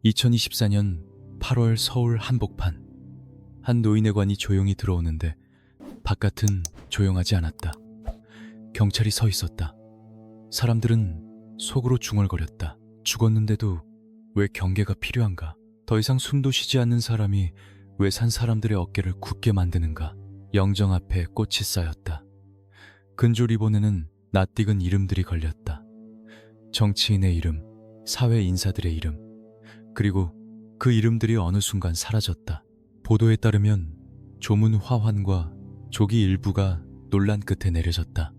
2024년 8월 서울 한복판. 한 노인의 관이 조용히 들어오는데 바깥은 조용하지 않았다. 경찰이 서 있었다. 사람들은 속으로 중얼거렸다. 죽었는데도 왜 경계가 필요한가? 더 이상 숨도 쉬지 않는 사람이 왜 산 사람들의 어깨를 굳게 만드는가? 영정 앞에 꽃이 쌓였다. 근조 리본에는 낯익은 이름들이 걸렸다. 정치인의 이름, 사회 인사들의 이름, 그리고 그 이름들이 어느 순간 사라졌다. 보도에 따르면 조문 화환과 조기 일부가 논란 끝에 내려졌다.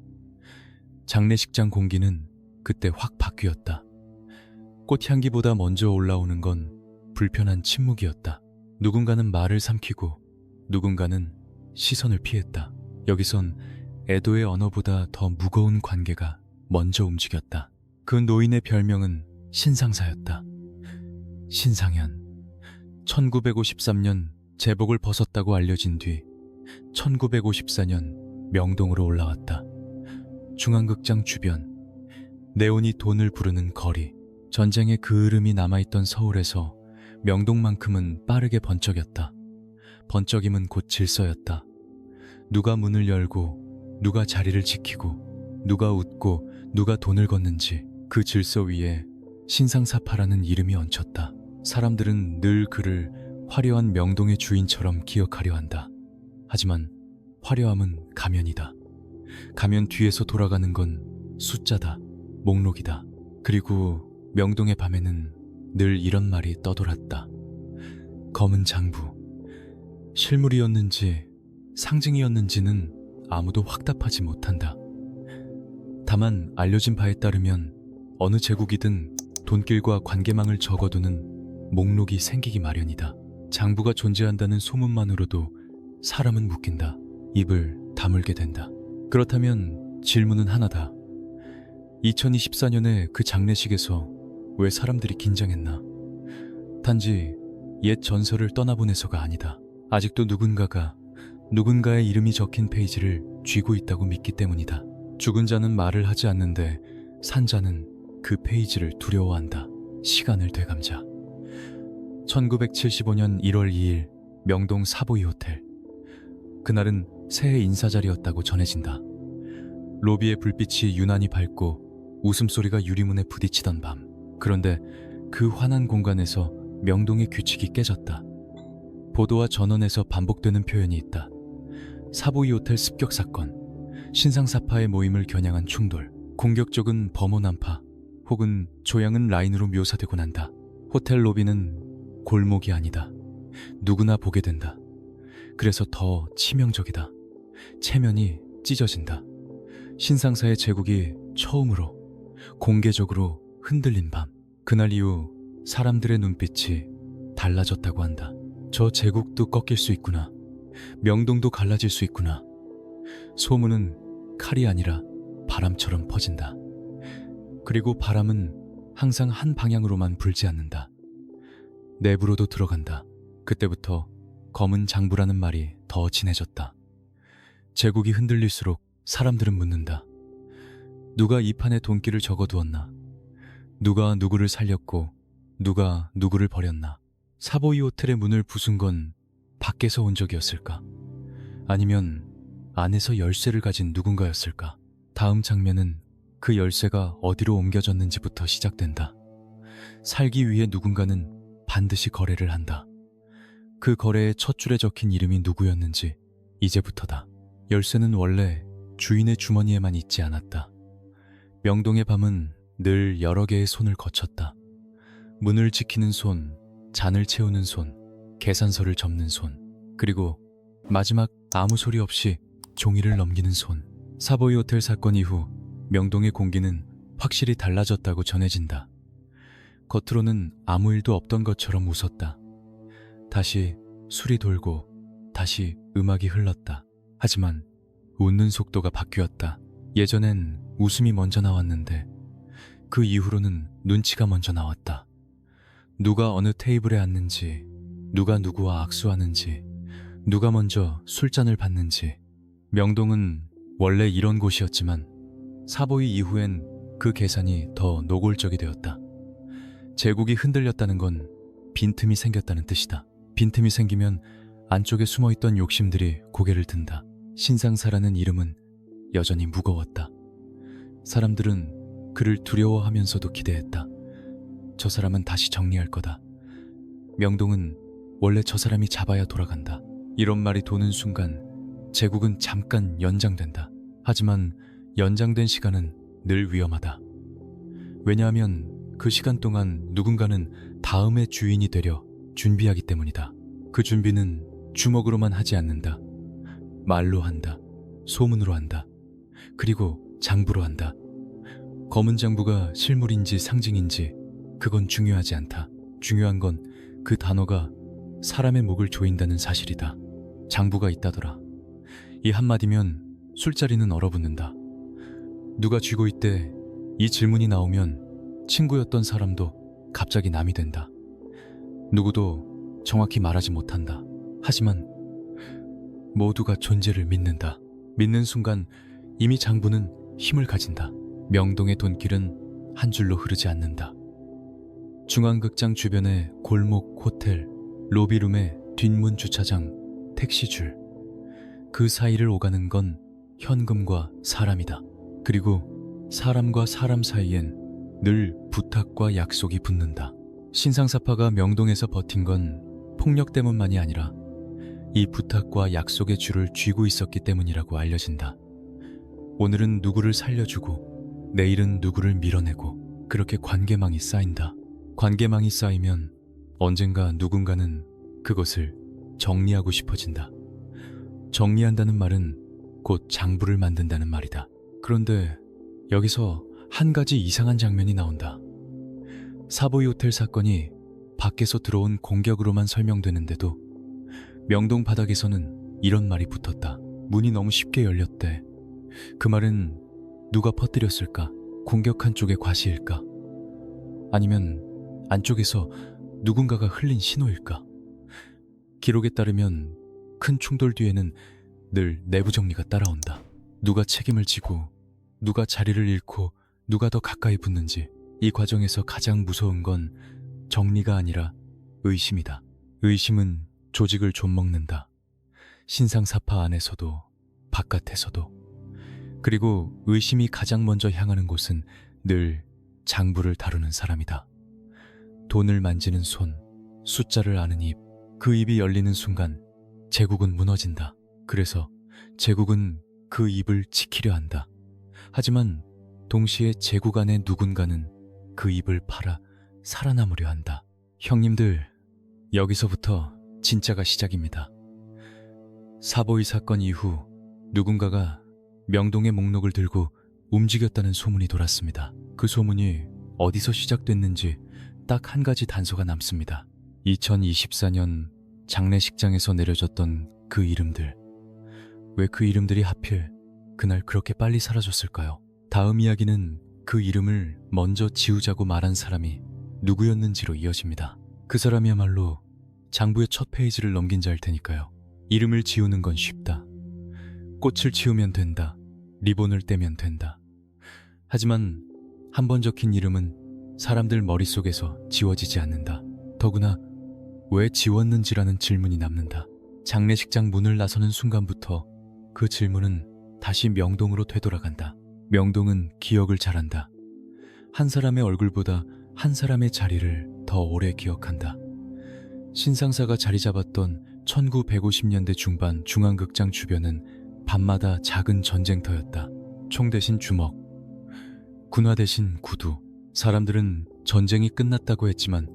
장례식장 공기는 그때 확 바뀌었다. 꽃향기보다 먼저 올라오는 건 불편한 침묵이었다. 누군가는 말을 삼키고 누군가는 시선을 피했다. 여기선 애도의 언어보다 더 무거운 관계가 먼저 움직였다. 그 노인의 별명은 신상사였다. 신상현. 1953년 제복을 벗었다고 알려진 뒤 1954년 명동으로 올라왔다. 중앙극장 주변, 네온이 돈을 부르는 거리, 전쟁의 그 흐름이 남아있던 서울에서 명동만큼은 빠르게 번쩍였다. 번쩍임은 곧 질서였다. 누가 문을 열고, 누가 자리를 지키고, 누가 웃고, 누가 돈을 걷는지 그 질서 위에 신상사파라는 이름이 얹혔다. 사람들은 늘 그를 화려한 명동의 주인처럼 기억하려 한다. 하지만 화려함은 가면이다. 가면 뒤에서 돌아가는 건 숫자다, 목록이다. 그리고 명동의 밤에는 늘 이런 말이 떠돌았다. 검은 장부. 실물이었는지 상징이었는지는 아무도 확답하지 못한다. 다만 알려진 바에 따르면 어느 제국이든 돈길과 관계망을 적어두는 목록이 생기기 마련이다. 장부가 존재한다는 소문만으로도 사람은 묶인다. 입을 다물게 된다. 그렇다면 질문은 하나다. 2024년에 그 장례식에서 왜 사람들이 긴장했나? 단지 옛 전설을 떠나보내서가 아니다. 아직도 누군가가 누군가의 이름이 적힌 페이지를 쥐고 있다고 믿기 때문이다. 죽은 자는 말을 하지 않는데 산 자는 그 페이지를 두려워한다. 시간을 되감자. 1975년 1월 2일 명동 사보이 호텔. 그날은 새해 인사자리였다고 전해진다. 로비의 불빛이 유난히 밝고 웃음소리가 유리문에 부딪히던 밤. 그런데 그 환한 공간에서 명동의 규칙이 깨졌다. 보도와 전원에서 반복되는 표현이 있다. 사보이 호텔 습격 사건, 신상사파의 모임을 겨냥한 충돌, 공격적인 범호 난파, 혹은 조양은 라인으로 묘사되곤 한다. 호텔 로비는 골목이 아니다. 누구나 보게 된다. 그래서 더 치명적이다. 체면이 찢어진다. 신상사의 제국이 처음으로 공개적으로 흔들린 밤. 그날 이후 사람들의 눈빛이 달라졌다고 한다. 저 제국도 꺾일 수 있구나. 명동도 갈라질 수 있구나. 소문은 칼이 아니라 바람처럼 퍼진다. 그리고 바람은 항상 한 방향으로만 불지 않는다. 내부로도 들어간다. 그때부터 검은 장부라는 말이 더 진해졌다. 제국이 흔들릴수록 사람들은 묻는다. 누가 이 판에 돈길을 적어두었나? 누가 누구를 살렸고 누가 누구를 버렸나? 사보이 호텔의 문을 부순 건 밖에서 온 적이었을까? 아니면 안에서 열쇠를 가진 누군가였을까? 다음 장면은 그 열쇠가 어디로 옮겨졌는지부터 시작된다. 살기 위해 누군가는 반드시 거래를 한다. 그 거래의 첫 줄에 적힌 이름이 누구였는지 이제부터다. 열쇠는 원래 주인의 주머니에만 있지 않았다. 명동의 밤은 늘 여러 개의 손을 거쳤다. 문을 지키는 손, 잔을 채우는 손, 계산서를 접는 손, 그리고 마지막 아무 소리 없이 종이를 넘기는 손. 사보이 호텔 사건 이후 명동의 공기는 확실히 달라졌다고 전해진다. 겉으로는 아무 일도 없던 것처럼 웃었다. 다시 술이 돌고 다시 음악이 흘렀다. 하지만 웃는 속도가 바뀌었다. 예전엔 웃음이 먼저 나왔는데 그 이후로는 눈치가 먼저 나왔다. 누가 어느 테이블에 앉는지, 누가 누구와 악수하는지, 누가 먼저 술잔을 받는지. 명동은 원래 이런 곳이었지만 사보이 이후엔 그 계산이 더 노골적이 되었다. 제국이 흔들렸다는 건 빈틈이 생겼다는 뜻이다. 빈틈이 생기면 안쪽에 숨어있던 욕심들이 고개를 든다. 신상사라는 이름은 여전히 무거웠다. 사람들은 그를 두려워하면서도 기대했다. 저 사람은 다시 정리할 거다. 명동은 원래 저 사람이 잡아야 돌아간다. 이런 말이 도는 순간 제국은 잠깐 연장된다. 하지만 연장된 시간은 늘 위험하다. 왜냐하면 그 시간 동안 누군가는 다음의 주인이 되려 준비하기 때문이다. 그 준비는 주먹으로만 하지 않는다. 말로 한다. 소문으로 한다. 그리고 장부로 한다. 검은 장부가 실물인지 상징인지 그건 중요하지 않다. 중요한 건 그 단어가 사람의 목을 조인다는 사실이다. 장부가 있다더라. 이 한마디면 술자리는 얼어붙는다. 누가 쥐고 있대? 이 질문이 나오면 친구였던 사람도 갑자기 남이 된다. 누구도 정확히 말하지 못한다. 하지만 모두가 존재를 믿는다. 믿는 순간 이미 장부는 힘을 가진다. 명동의 돈길은 한 줄로 흐르지 않는다. 중앙극장 주변의 골목, 호텔, 로비룸의 뒷문 주차장, 택시줄. 그 사이를 오가는 건 현금과 사람이다. 그리고 사람과 사람 사이엔 늘 부탁과 약속이 붙는다. 신상사파가 명동에서 버틴 건 폭력 때문만이 아니라 이 부탁과 약속의 줄을 쥐고 있었기 때문이라고 알려진다. 오늘은 누구를 살려주고 내일은 누구를 밀어내고 그렇게 관계망이 쌓인다. 관계망이 쌓이면 언젠가 누군가는 그것을 정리하고 싶어진다. 정리한다는 말은 곧 장부를 만든다는 말이다. 그런데 여기서 한 가지 이상한 장면이 나온다. 사보이 호텔 사건이 밖에서 들어온 공격으로만 설명되는데도 명동 바닥에서는 이런 말이 붙었다. 문이 너무 쉽게 열렸대. 그 말은 누가 퍼뜨렸을까? 공격한 쪽의 과시일까? 아니면 안쪽에서 누군가가 흘린 신호일까? 기록에 따르면 큰 충돌 뒤에는 늘 내부 정리가 따라온다. 누가 책임을 지고 누가 자리를 잃고 누가 더 가까이 붙는지 이 과정에서 가장 무서운 건 정리가 아니라 의심이다. 의심은 조직을 좀먹는다. 신상사파 안에서도 바깥에서도. 그리고 의심이 가장 먼저 향하는 곳은 늘 장부를 다루는 사람이다. 돈을 만지는 손, 숫자를 아는 입, 그 입이 열리는 순간 제국은 무너진다. 그래서 제국은 그 입을 지키려 한다. 하지만 동시에 제국 안에 누군가는 그 입을 팔아 살아남으려 한다. 형님들, 여기서부터 진짜가 시작입니다. 사보이 사건 이후 누군가가 명동의 목록을 들고 움직였다는 소문이 돌았습니다. 그 소문이 어디서 시작됐는지 딱 한 가지 단서가 남습니다. 2024년 장례식장에서 내려졌던 그 이름들. 왜 그 이름들이 하필 그날 그렇게 빨리 사라졌을까요? 다음 이야기는 그 이름을 먼저 지우자고 말한 사람이 누구였는지로 이어집니다. 그 사람이야말로 장부의 첫 페이지를 넘긴 자일 테니까요. 이름을 지우는 건 쉽다. 꽃을 치우면 된다. 리본을 떼면 된다. 하지만 한 번 적힌 이름은 사람들 머릿속에서 지워지지 않는다. 더구나 왜 지웠는지라는 질문이 남는다. 장례식장 문을 나서는 순간부터 그 질문은 다시 명동으로 되돌아간다. 명동은 기억을 잘한다. 한 사람의 얼굴보다 한 사람의 자리를 더 오래 기억한다. 신상사가 자리 잡았던 1950년대 중반 중앙극장 주변은 밤마다 작은 전쟁터였다. 총 대신 주먹, 군화 대신 구두. 사람들은 전쟁이 끝났다고 했지만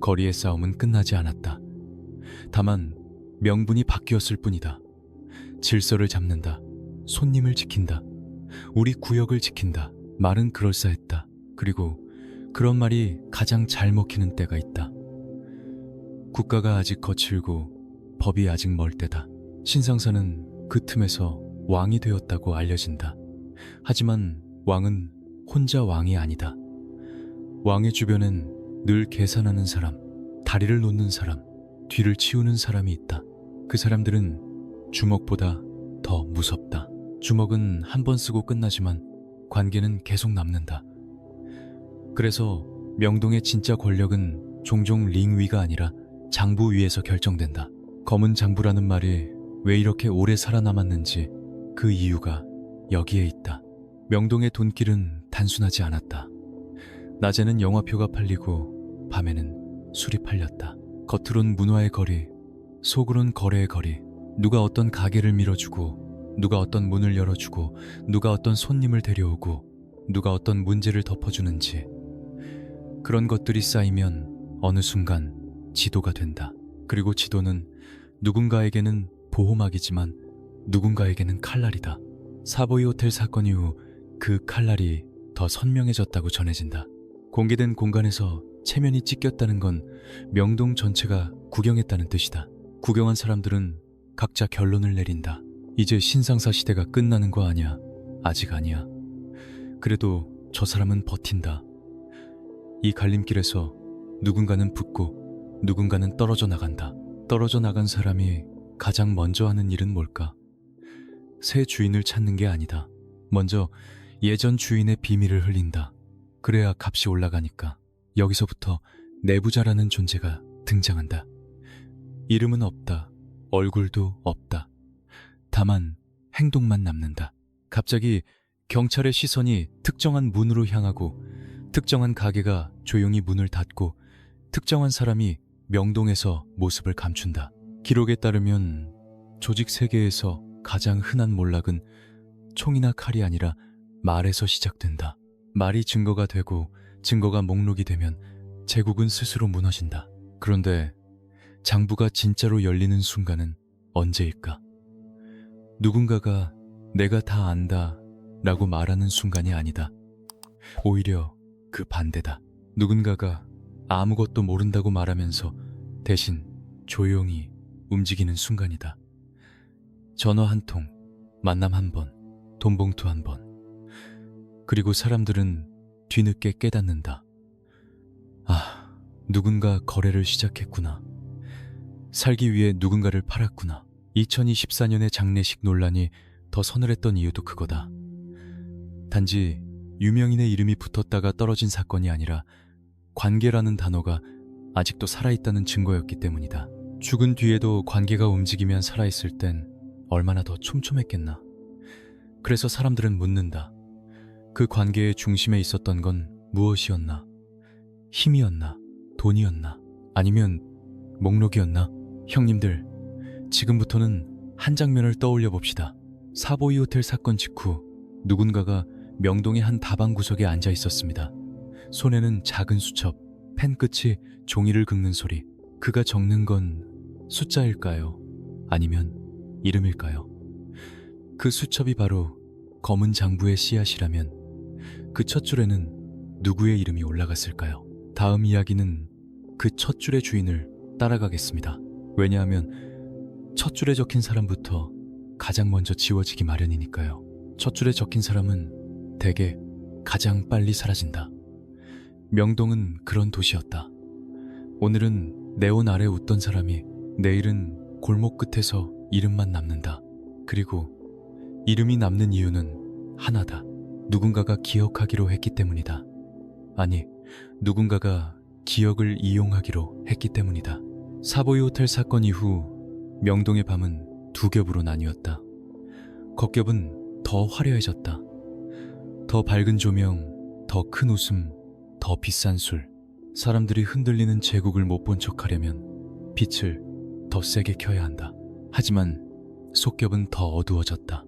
거리의 싸움은 끝나지 않았다. 다만 명분이 바뀌었을 뿐이다. 질서를 잡는다. 손님을 지킨다. 우리 구역을 지킨다. 말은 그럴싸했다. 그리고 그런 말이 가장 잘 먹히는 때가 있다. 국가가 아직 거칠고 법이 아직 멀 때다. 신상사는 그 틈에서 왕이 되었다고 알려진다. 하지만 왕은 혼자 왕이 아니다. 왕의 주변엔 늘 계산하는 사람, 다리를 놓는 사람, 뒤를 치우는 사람이 있다. 그 사람들은 주먹보다 더 무섭다. 주먹은 한 번 쓰고 끝나지만 관계는 계속 남는다. 그래서 명동의 진짜 권력은 종종 링 위가 아니라 장부 위에서 결정된다. 검은 장부라는 말이 왜 이렇게 오래 살아남았는지 그 이유가 여기에 있다. 명동의 돈길은 단순하지 않았다. 낮에는 영화표가 팔리고 밤에는 술이 팔렸다. 겉으론 문화의 거리, 속으론 거래의 거리. 누가 어떤 가게를 밀어주고, 누가 어떤 문을 열어주고, 누가 어떤 손님을 데려오고, 누가 어떤 문제를 덮어주는지. 그런 것들이 쌓이면 어느 순간 지도가 된다. 그리고 지도는 누군가에게는 보호막이지만 누군가에게는 칼날이다. 사보이 호텔 사건 이후 그 칼날이 더 선명해졌다고 전해진다. 공개된 공간에서 체면이 찢겼다는 건 명동 전체가 구경했다는 뜻이다. 구경한 사람들은 각자 결론을 내린다. 이제 신상사 시대가 끝나는 거 아니야. 아직 아니야. 그래도 저 사람은 버틴다. 이 갈림길에서 누군가는 붙고 누군가는 떨어져 나간다. 떨어져 나간 사람이 가장 먼저 하는 일은 뭘까? 새 주인을 찾는 게 아니다. 먼저 예전 주인의 비밀을 흘린다. 그래야 값이 올라가니까. 여기서부터 내부자라는 존재가 등장한다. 이름은 없다. 얼굴도 없다. 다만 행동만 남는다. 갑자기 경찰의 시선이 특정한 문으로 향하고 특정한 가게가 조용히 문을 닫고 특정한 사람이 명동에서 모습을 감춘다. 기록에 따르면 조직 세계에서 가장 흔한 몰락은 총이나 칼이 아니라 말에서 시작된다. 말이 증거가 되고 증거가 목록이 되면 제국은 스스로 무너진다. 그런데 장부가 진짜로 열리는 순간은 언제일까? 누군가가 내가 다 안다 라고 말하는 순간이 아니다. 오히려 그 반대다. 누군가가 아무것도 모른다고 말하면서 대신 조용히 움직이는 순간이다. 전화 한 통, 만남 한 번, 돈봉투 한 번. 그리고 사람들은 뒤늦게 깨닫는다. 아, 누군가 거래를 시작했구나. 살기 위해 누군가를 팔았구나. 2024년의 장례식 논란이 더 서늘했던 이유도 그거다. 단지 유명인의 이름이 붙었다가 떨어진 사건이 아니라 관계라는 단어가 아직도 살아있다는 증거였기 때문이다. 죽은 뒤에도 관계가 움직이면 살아있을 땐 얼마나 더 촘촘했겠나. 그래서 사람들은 묻는다. 그 관계의 중심에 있었던 건 무엇이었나? 힘이었나? 돈이었나? 아니면 목록이었나? 형님들, 지금부터는 한 장면을 떠올려 봅시다. 사보이 호텔 사건 직후 누군가가 명동의 한 다방 구석에 앉아 있었습니다. 손에는 작은 수첩, 펜 끝이 종이를 긁는 소리. 그가 적는 건 숫자일까요? 아니면 이름일까요? 그 수첩이 바로 검은 장부의 씨앗이라면 그 첫 줄에는 누구의 이름이 올라갔을까요? 다음 이야기는 그 첫 줄의 주인을 따라가겠습니다. 왜냐하면 첫 줄에 적힌 사람부터 가장 먼저 지워지기 마련이니까요. 첫 줄에 적힌 사람은 대개 가장 빨리 사라진다. 명동은 그런 도시였다. 오늘은 네온 아래 웃던 사람이 내일은 골목 끝에서 이름만 남는다. 그리고 이름이 남는 이유는 하나다. 누군가가 기억하기로 했기 때문이다. 아니, 누군가가 기억을 이용하기로 했기 때문이다. 사보이 호텔 사건 이후 명동의 밤은 두 겹으로 나뉘었다. 겉겹은 더 화려해졌다. 더 밝은 조명, 더 큰 웃음, 더 비싼 술. 사람들이 흔들리는 제국을 못 본 척하려면 빛을 더 세게 켜야 한다. 하지만 속겹은 더 어두워졌다.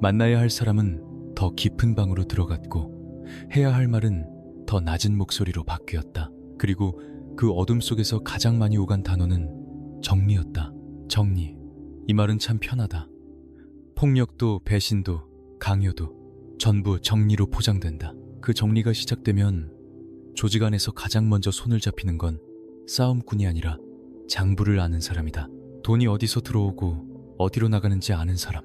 만나야 할 사람은 더 깊은 방으로 들어갔고 해야 할 말은 더 낮은 목소리로 바뀌었다. 그리고 그 어둠 속에서 가장 많이 오간 단어는 정리였다. 정리. 이 말은 참 편하다. 폭력도 배신도 강요도 전부 정리로 포장된다. 그 정리가 시작되면 조직 안에서 가장 먼저 손을 잡히는 건 싸움꾼이 아니라 장부를 아는 사람이다. 돈이 어디서 들어오고 어디로 나가는지 아는 사람.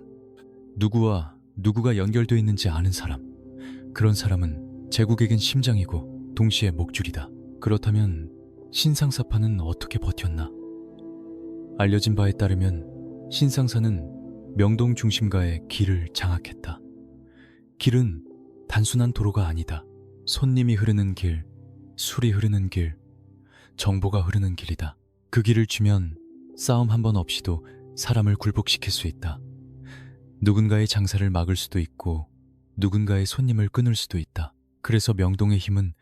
누구와 누구가 연결되어 있는지 아는 사람. 그런 사람은 제국에겐 심장이고 동시에 목줄이다. 그렇다면 신상사파는 어떻게 버텼나? 알려진 바에 따르면 신상사는 명동 중심가의 길을 장악했다. 길은 단순한 도로가 아니다. 손님이 흐르는 길, 술이 흐르는 길, 정보가 흐르는 길이다. 그 길을 쥐면 싸움 한 번 없이도 사람을 굴복시킬 수 있다. 누군가의 장사를 막을 수도 있고 누군가의 손님을 끊을 수도 있다. 그래서 명동의 힘은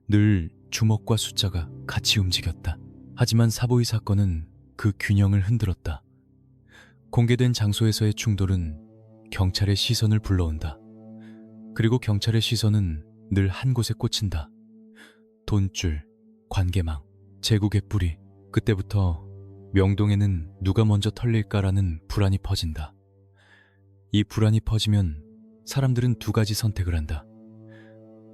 늘 주먹과 숫자가 같이 움직였다. 하지만 사보이 사건은 그 균형을 흔들었다. 공개된 장소에서의 충돌은 경찰의 시선을 불러온다. 그리고 경찰의 시선은 늘 한 곳에 꽂힌다. 돈줄, 관계망, 제국의 뿌리. 그때부터 명동에는 누가 먼저 털릴까라는 불안이 퍼진다. 이 불안이 퍼지면 사람들은 두 가지 선택을 한다.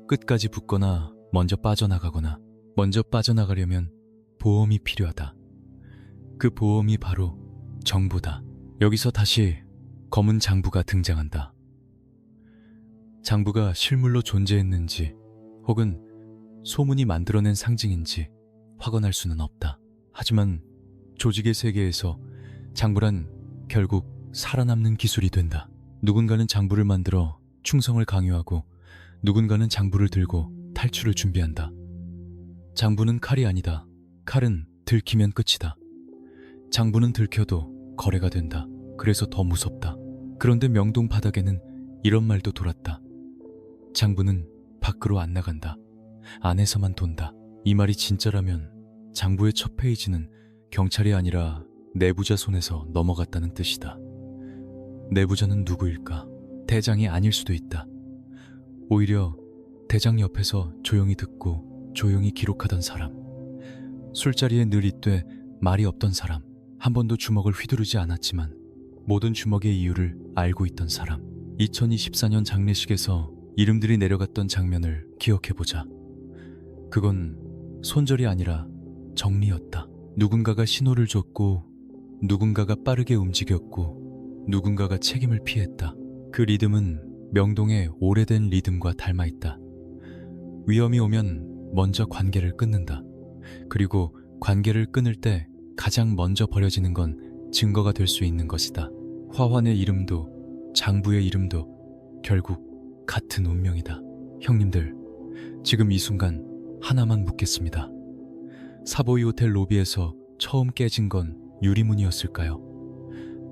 끝까지 붙거나 먼저 빠져나가거나. 먼저 빠져나가려면 보험이 필요하다. 그 보험이 바로 정보다. 여기서 다시 검은 장부가 등장한다. 장부가 실물로 존재했는지 혹은 소문이 만들어낸 상징인지 확언할 수는 없다. 하지만 조직의 세계에서 장부란 결국 살아남는 기술이 된다. 누군가는 장부를 만들어 충성을 강요하고 누군가는 장부를 들고 탈출을 준비한다. 장부는 칼이 아니다. 칼은 들키면 끝이다. 장부는 들켜도 거래가 된다. 그래서 더 무섭다. 그런데 명동 바닥에는 이런 말도 돌았다. 장부는 밖으로 안 나간다. 안에서만 돈다. 이 말이 진짜라면 장부의 첫 페이지는 경찰이 아니라 내부자 손에서 넘어갔다는 뜻이다. 내부자는 누구일까? 대장이 아닐 수도 있다. 오히려 대장 옆에서 조용히 듣고 조용히 기록하던 사람. 술자리에 늘 있되 말이 없던 사람. 한 번도 주먹을 휘두르지 않았지만 모든 주먹의 이유를 알고 있던 사람. 2024년 장례식에서 이름들이 내려갔던 장면을 기억해보자. 그건 손절이 아니라 정리였다. 누군가가 신호를 줬고 누군가가 빠르게 움직였고 누군가가 책임을 피했다. 그 리듬은 명동의 오래된 리듬과 닮아있다. 위험이 오면 먼저 관계를 끊는다. 그리고 관계를 끊을 때 가장 먼저 버려지는 건 증거가 될 수 있는 것이다. 화환의 이름도 장부의 이름도 결국 같은 운명이다. 형님들, 지금 이 순간 하나만 묻겠습니다. 사보이 호텔 로비에서 처음 깨진 건 유리문이었을까요?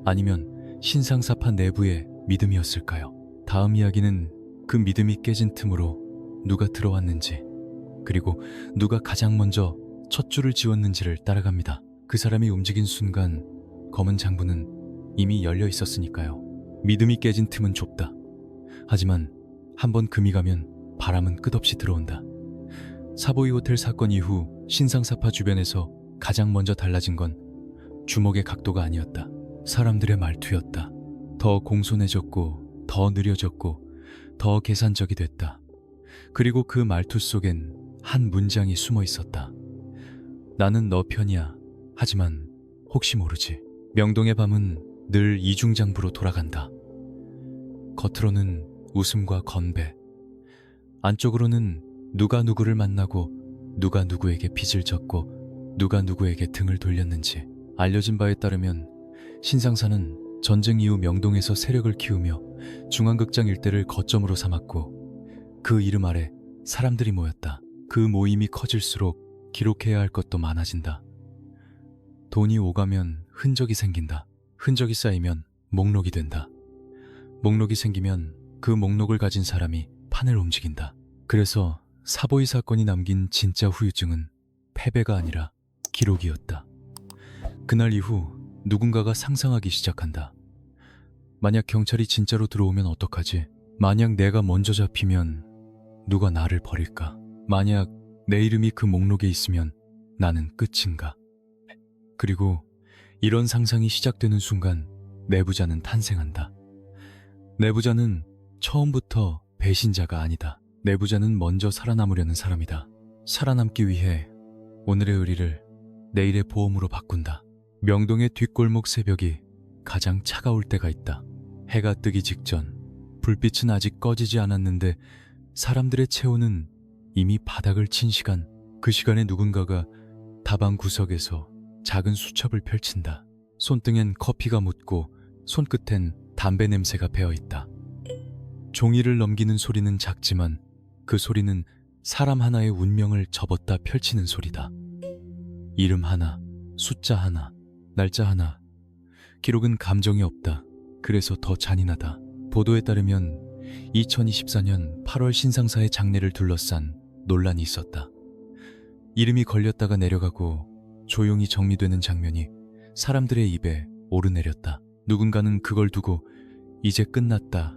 아니면 신상사파 내부의 믿음이었을까요? 다음 이야기는 그 믿음이 깨진 틈으로 누가 들어왔는지, 그리고 누가 가장 먼저 첫 줄을 지웠는지를 따라갑니다. 그 사람이 움직인 순간 검은 장부는 이미 열려 있었으니까요. 믿음이 깨진 틈은 좁다. 하지만 한번 금이 가면 바람은 끝없이 들어온다. 사보이 호텔 사건 이후 신상사파 주변에서 가장 먼저 달라진 건 주먹의 각도가 아니었다. 사람들의 말투였다. 더 공손해졌고 더 느려졌고 더 계산적이 됐다. 그리고 그 말투 속엔 한 문장이 숨어 있었다. 나는 너 편이야. 하지만 혹시 모르지. 명동의 밤은 늘 이중장부로 돌아간다. 겉으로는 웃음과 건배, 안쪽으로는 누가 누구를 만나고 누가 누구에게 빚을 졌고 누가 누구에게 등을 돌렸는지. 알려진 바에 따르면 신상사는 전쟁 이후 명동에서 세력을 키우며 중앙극장 일대를 거점으로 삼았고 그 이름 아래 사람들이 모였다. 그 모임이 커질수록 기록해야 할 것도 많아진다. 돈이 오가면 흔적이 생긴다. 흔적이 쌓이면 목록이 된다. 목록이 생기면 그 목록을 가진 사람이 판을 움직인다. 그래서 사보이 사건이 남긴 진짜 후유증은 패배가 아니라 기록이었다. 그날 이후 누군가가 상상하기 시작한다. 만약 경찰이 진짜로 들어오면 어떡하지? 만약 내가 먼저 잡히면 누가 나를 버릴까? 만약 내 이름이 그 목록에 있으면 나는 끝인가? 그리고 이런 상상이 시작되는 순간 내부자는 탄생한다. 내부자는 처음부터 배신자가 아니다. 내부자는 먼저 살아남으려는 사람이다. 살아남기 위해 오늘의 의리를 내일의 보험으로 바꾼다. 명동의 뒷골목 새벽이 가장 차가울 때가 있다. 해가 뜨기 직전, 불빛은 아직 꺼지지 않았는데 사람들의 체온은 이미 바닥을 친 시간. 그 시간에 누군가가 다방 구석에서 작은 수첩을 펼친다. 손등엔 커피가 묻고 손끝엔 담배 냄새가 배어있다. 종이를 넘기는 소리는 작지만 그 소리는 사람 하나의 운명을 접었다 펼치는 소리다. 이름 하나, 숫자 하나, 날짜 하나. 기록은 감정이 없다. 그래서 더 잔인하다. 보도에 따르면 2024년 8월 신상사의 장례를 둘러싼 논란이 있었다. 이름이 걸렸다가 내려가고 조용히 정리되는 장면이 사람들의 입에 오르내렸다. 누군가는 그걸 두고 이제 끝났다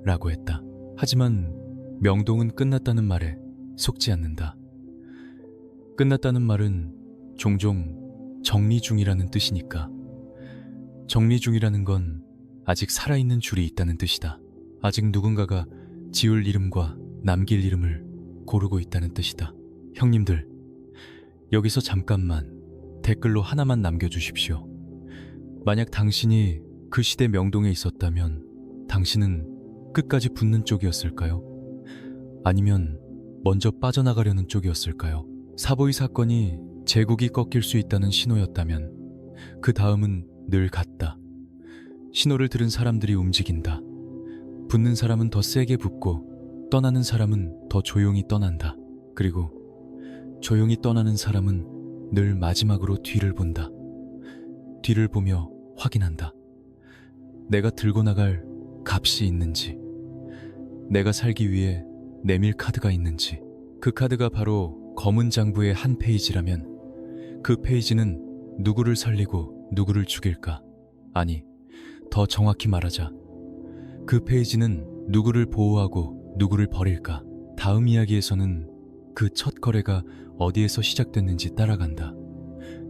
라고 했다. 하지만 명동은 끝났다는 말에 속지 않는다. 끝났다는 말은 종종 정리 중이라는 뜻이니까. 정리 중이라는 건 아직 살아있는 줄이 있다는 뜻이다. 아직 누군가가 지울 이름과 남길 이름을 고르고 있다는 뜻이다. 형님들, 여기서 잠깐만 댓글로 하나만 남겨주십시오. 만약 당신이 그 시대 명동에 있었다면 당신은 끝까지 붙는 쪽이었을까요? 아니면 먼저 빠져나가려는 쪽이었을까요? 사보이 사건이 제국이 꺾일 수 있다는 신호였다면 그 다음은 늘 같다. 신호를 들은 사람들이 움직인다. 붙는 사람은 더 세게 붙고 떠나는 사람은 더 조용히 떠난다. 그리고 조용히 떠나는 사람은 늘 마지막으로 뒤를 본다. 뒤를 보며 확인한다. 내가 들고 나갈 값이 있는지, 내가 살기 위해 내밀 카드가 있는지. 그 카드가 바로 검은 장부의 한 페이지라면 그 페이지는 누구를 살리고 누구를 죽일까? 아니, 더 정확히 말하자 그 페이지는 누구를 보호하고 누구를 버릴까? 다음 이야기에서는 그 첫 거래가 어디에서 시작됐는지 따라간다.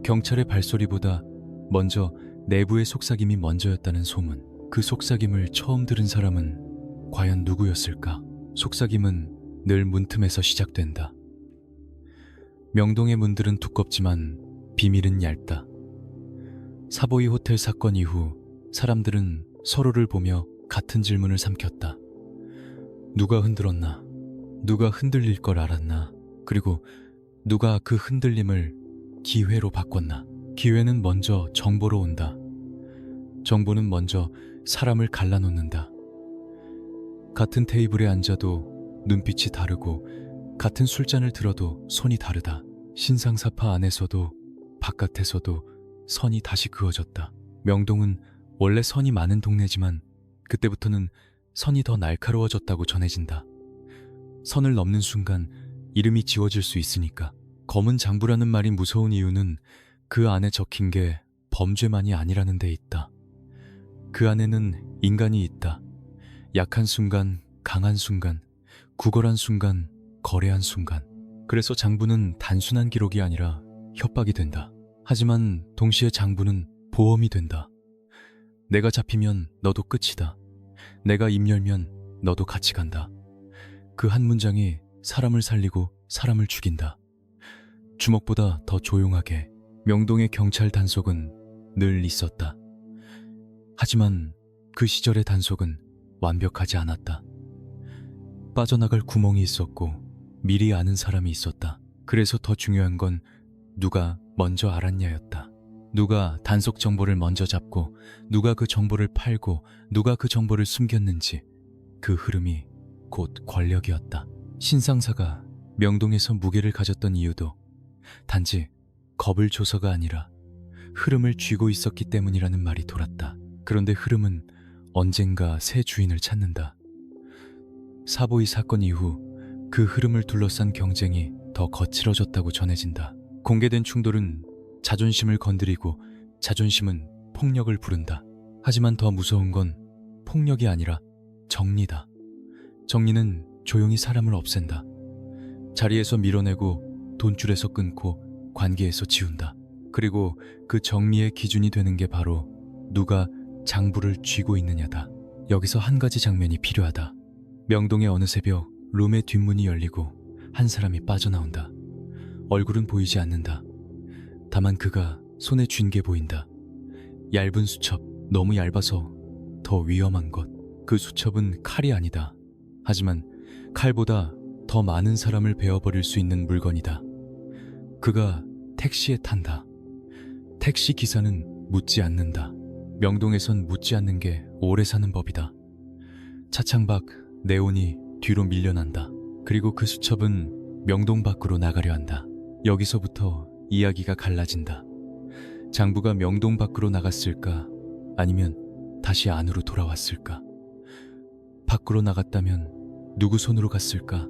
경찰의 발소리보다 먼저 내부의 속삭임이 먼저였다는 소문. 그 속삭임을 처음 들은 사람은 과연 누구였을까? 속삭임은 늘 문틈에서 시작된다. 명동의 문들은 두껍지만 비밀은 얇다. 사보이 호텔 사건 이후 사람들은 서로를 보며 같은 질문을 삼켰다. 누가 흔들었나? 누가 흔들릴 걸 알았나? 그리고 누가 그 흔들림을 기회로 바꿨나? 기회는 먼저 정보로 온다. 정보는 먼저 사람을 갈라놓는다. 같은 테이블에 앉아도 눈빛이 다르고 같은 술잔을 들어도 손이 다르다. 신상사파 안에서도 바깥에서도 선이 다시 그어졌다. 명동은 원래 선이 많은 동네지만 그때부터는 선이 더 날카로워졌다고 전해진다. 선을 넘는 순간 이름이 지워질 수 있으니까. 검은 장부라는 말이 무서운 이유는 그 안에 적힌 게 범죄만이 아니라는 데 있다. 그 안에는 인간이 있다. 약한 순간, 강한 순간, 구걸한 순간, 거래한 순간. 그래서 장부는 단순한 기록이 아니라 협박이 된다. 하지만 동시에 장부는 보험이 된다. 내가 잡히면 너도 끝이다. 내가 입 열면 너도 같이 간다. 그 한 문장이 사람을 살리고 사람을 죽인다. 주먹보다 더 조용하게 명동의 경찰 단속은 늘 있었다. 하지만 그 시절의 단속은 완벽하지 않았다. 빠져나갈 구멍이 있었고 미리 아는 사람이 있었다. 그래서 더 중요한 건 누가 먼저 알았냐였다. 누가 단속 정보를 먼저 잡고 누가 그 정보를 팔고 누가 그 정보를 숨겼는지. 그 흐름이 곧 권력이었다. 신상사가 명동에서 무게를 가졌던 이유도 단지 겁을 줘서가 아니라 흐름을 쥐고 있었기 때문이라는 말이 돌았다. 그런데 흐름은 언젠가 새 주인을 찾는다. 사보이 사건 이후 그 흐름을 둘러싼 경쟁이 더 거칠어졌다고 전해진다. 공개된 충돌은 자존심을 건드리고 자존심은 폭력을 부른다. 하지만 더 무서운 건 폭력이 아니라 정리다. 정리는 조용히 사람을 없앤다. 자리에서 밀어내고 돈줄에서 끊고 관계에서 지운다. 그리고 그 정리의 기준이 되는 게 바로 누가 장부를 쥐고 있느냐다. 여기서 한 가지 장면이 필요하다. 명동의 어느 새벽 룸의 뒷문이 열리고 한 사람이 빠져나온다. 얼굴은 보이지 않는다. 다만 그가 손에 쥔 게 보인다. 얇은 수첩, 너무 얇아서 더 위험한 것. 그 수첩은 칼이 아니다. 하지만 칼보다 더 많은 사람을 베어버릴 수 있는 물건이다. 그가 택시에 탄다. 택시 기사는 묻지 않는다. 명동에선 묻지 않는 게 오래 사는 법이다. 차창 밖 네온이 뒤로 밀려난다. 그리고 그 수첩은 명동 밖으로 나가려 한다. 여기서부터 이야기가 갈라진다. 장부가 명동 밖으로 나갔을까? 아니면 다시 안으로 돌아왔을까? 밖으로 나갔다면 누구 손으로 갔을까?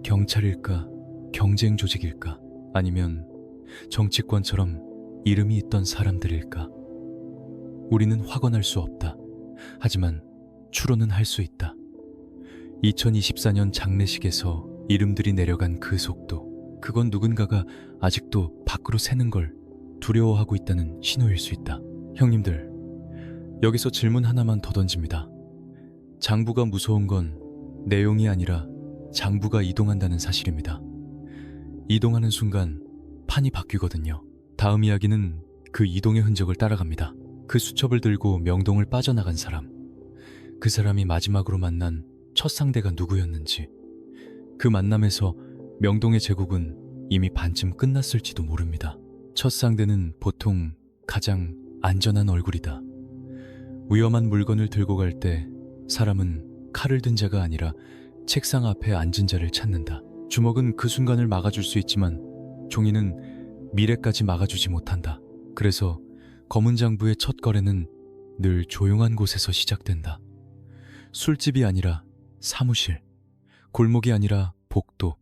경찰일까? 경쟁 조직일까? 아니면 정치권처럼 이름이 있던 사람들일까? 우리는 확언할 수 없다. 하지만 추론은 할 수 있다. 2024년 장례식에서 이름들이 내려간 그 속도, 그건 누군가가 아직도 밖으로 새는 걸 두려워하고 있다는 신호일 수 있다. 형님들, 여기서 질문 하나만 더 던집니다. 장부가 무서운 건 내용이 아니라 장부가 이동한다는 사실입니다. 이동하는 순간 판이 바뀌거든요. 다음 이야기는 그 이동의 흔적을 따라갑니다. 그 수첩을 들고 명동을 빠져나간 사람, 그 사람이 마지막으로 만난 첫 상대가 누구였는지, 그 만남에서 명동의 제국은 이미 반쯤 끝났을지도 모릅니다. 첫 상대는 보통 가장 안전한 얼굴이다. 위험한 물건을 들고 갈 때 사람은 칼을 든 자가 아니라 책상 앞에 앉은 자를 찾는다. 주먹은 그 순간을 막아줄 수 있지만 종이는 미래까지 막아주지 못한다. 그래서 검은 장부의 첫 거래는 늘 조용한 곳에서 시작된다. 술집이 아니라 사무실, 골목이 아니라 복도,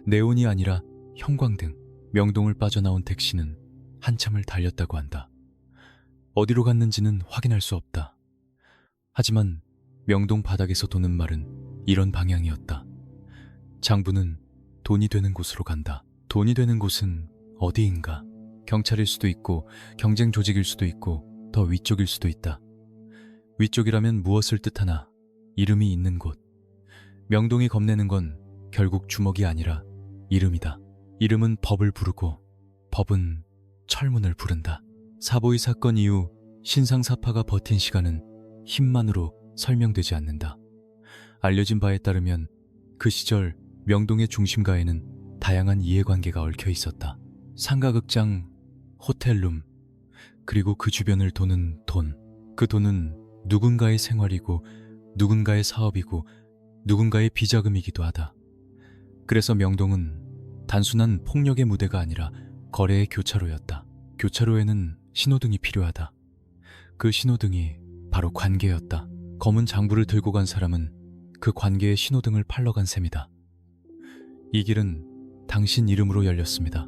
네온이 아니라 형광등. 명동을 빠져나온 택시는 한참을 달렸다고 한다. 어디로 갔는지는 확인할 수 없다. 하지만 명동 바닥에서 도는 말은 이런 방향이었다. 장부는 돈이 되는 곳으로 간다. 돈이 되는 곳은 어디인가? 경찰일 수도 있고 경쟁 조직일 수도 있고 더 위쪽일 수도 있다. 위쪽이라면 무엇을 뜻하나 이름이 있는 곳. 명동이 겁내는 건 결국 주먹이 아니라 이름이다. 이름은 법을 부르고 법은 철문을 부른다. 사보이 사건 이후 신상사파가 버틴 시간은 힘만으로 설명되지 않는다. 알려진 바에 따르면 그 시절 명동의 중심가에는 다양한 이해관계가 얽혀 있었다. 상가극장, 호텔룸, 그리고 그 주변을 도는 돈. 그 돈은 누군가의 생활이고 누군가의 사업이고 누군가의 비자금이기도 하다. 그래서 명동은 단순한 폭력의 무대가 아니라 거래의 교차로였다. 교차로에는 신호등이 필요하다. 그 신호등이 바로 관계였다. 검은 장부를 들고 간 사람은 그 관계의 신호등을 팔러 간 셈이다. 이 길은 당신 이름으로 열렸습니다.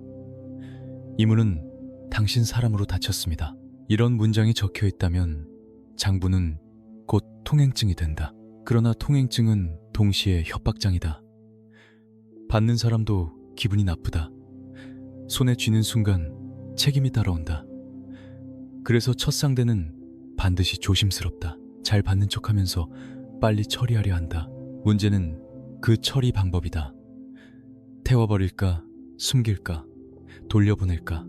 이 문은 당신 사람으로 닫혔습니다. 이런 문장이 적혀 있다면 장부는 곧 통행증이 된다. 그러나 통행증은 동시에 협박장이다. 받는 사람도 기분이 나쁘다. 손에 쥐는 순간 책임이 따라온다. 그래서 첫 상대는 반드시 조심스럽다. 잘 받는 척하면서 빨리 처리하려 한다. 문제는 그 처리 방법이다. 태워버릴까, 숨길까, 돌려보낼까,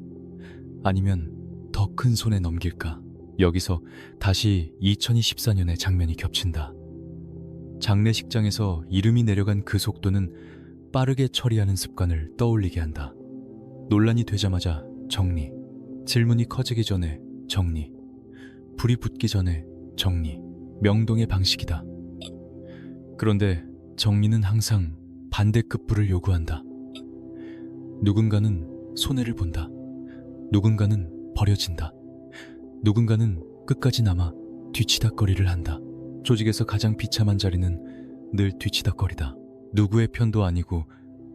아니면 더 큰 손에 넘길까. 여기서 다시 2024년의 장면이 겹친다. 장례식장에서 이름이 내려간 그 속도는 빠르게 처리하는 습관을 떠올리게 한다. 논란이 되자마자 정리, 질문이 커지기 전에 정리, 불이 붙기 전에 정리, 명동의 방식이다. 그런데 정리는 항상 반대급 불을 요구한다. 누군가는 손해를 본다. 누군가는 버려진다. 누군가는 끝까지 남아 뒤치다꺼리를 한다. 조직에서 가장 비참한 자리는 늘 뒤치다꺼리다. 누구의 편도 아니고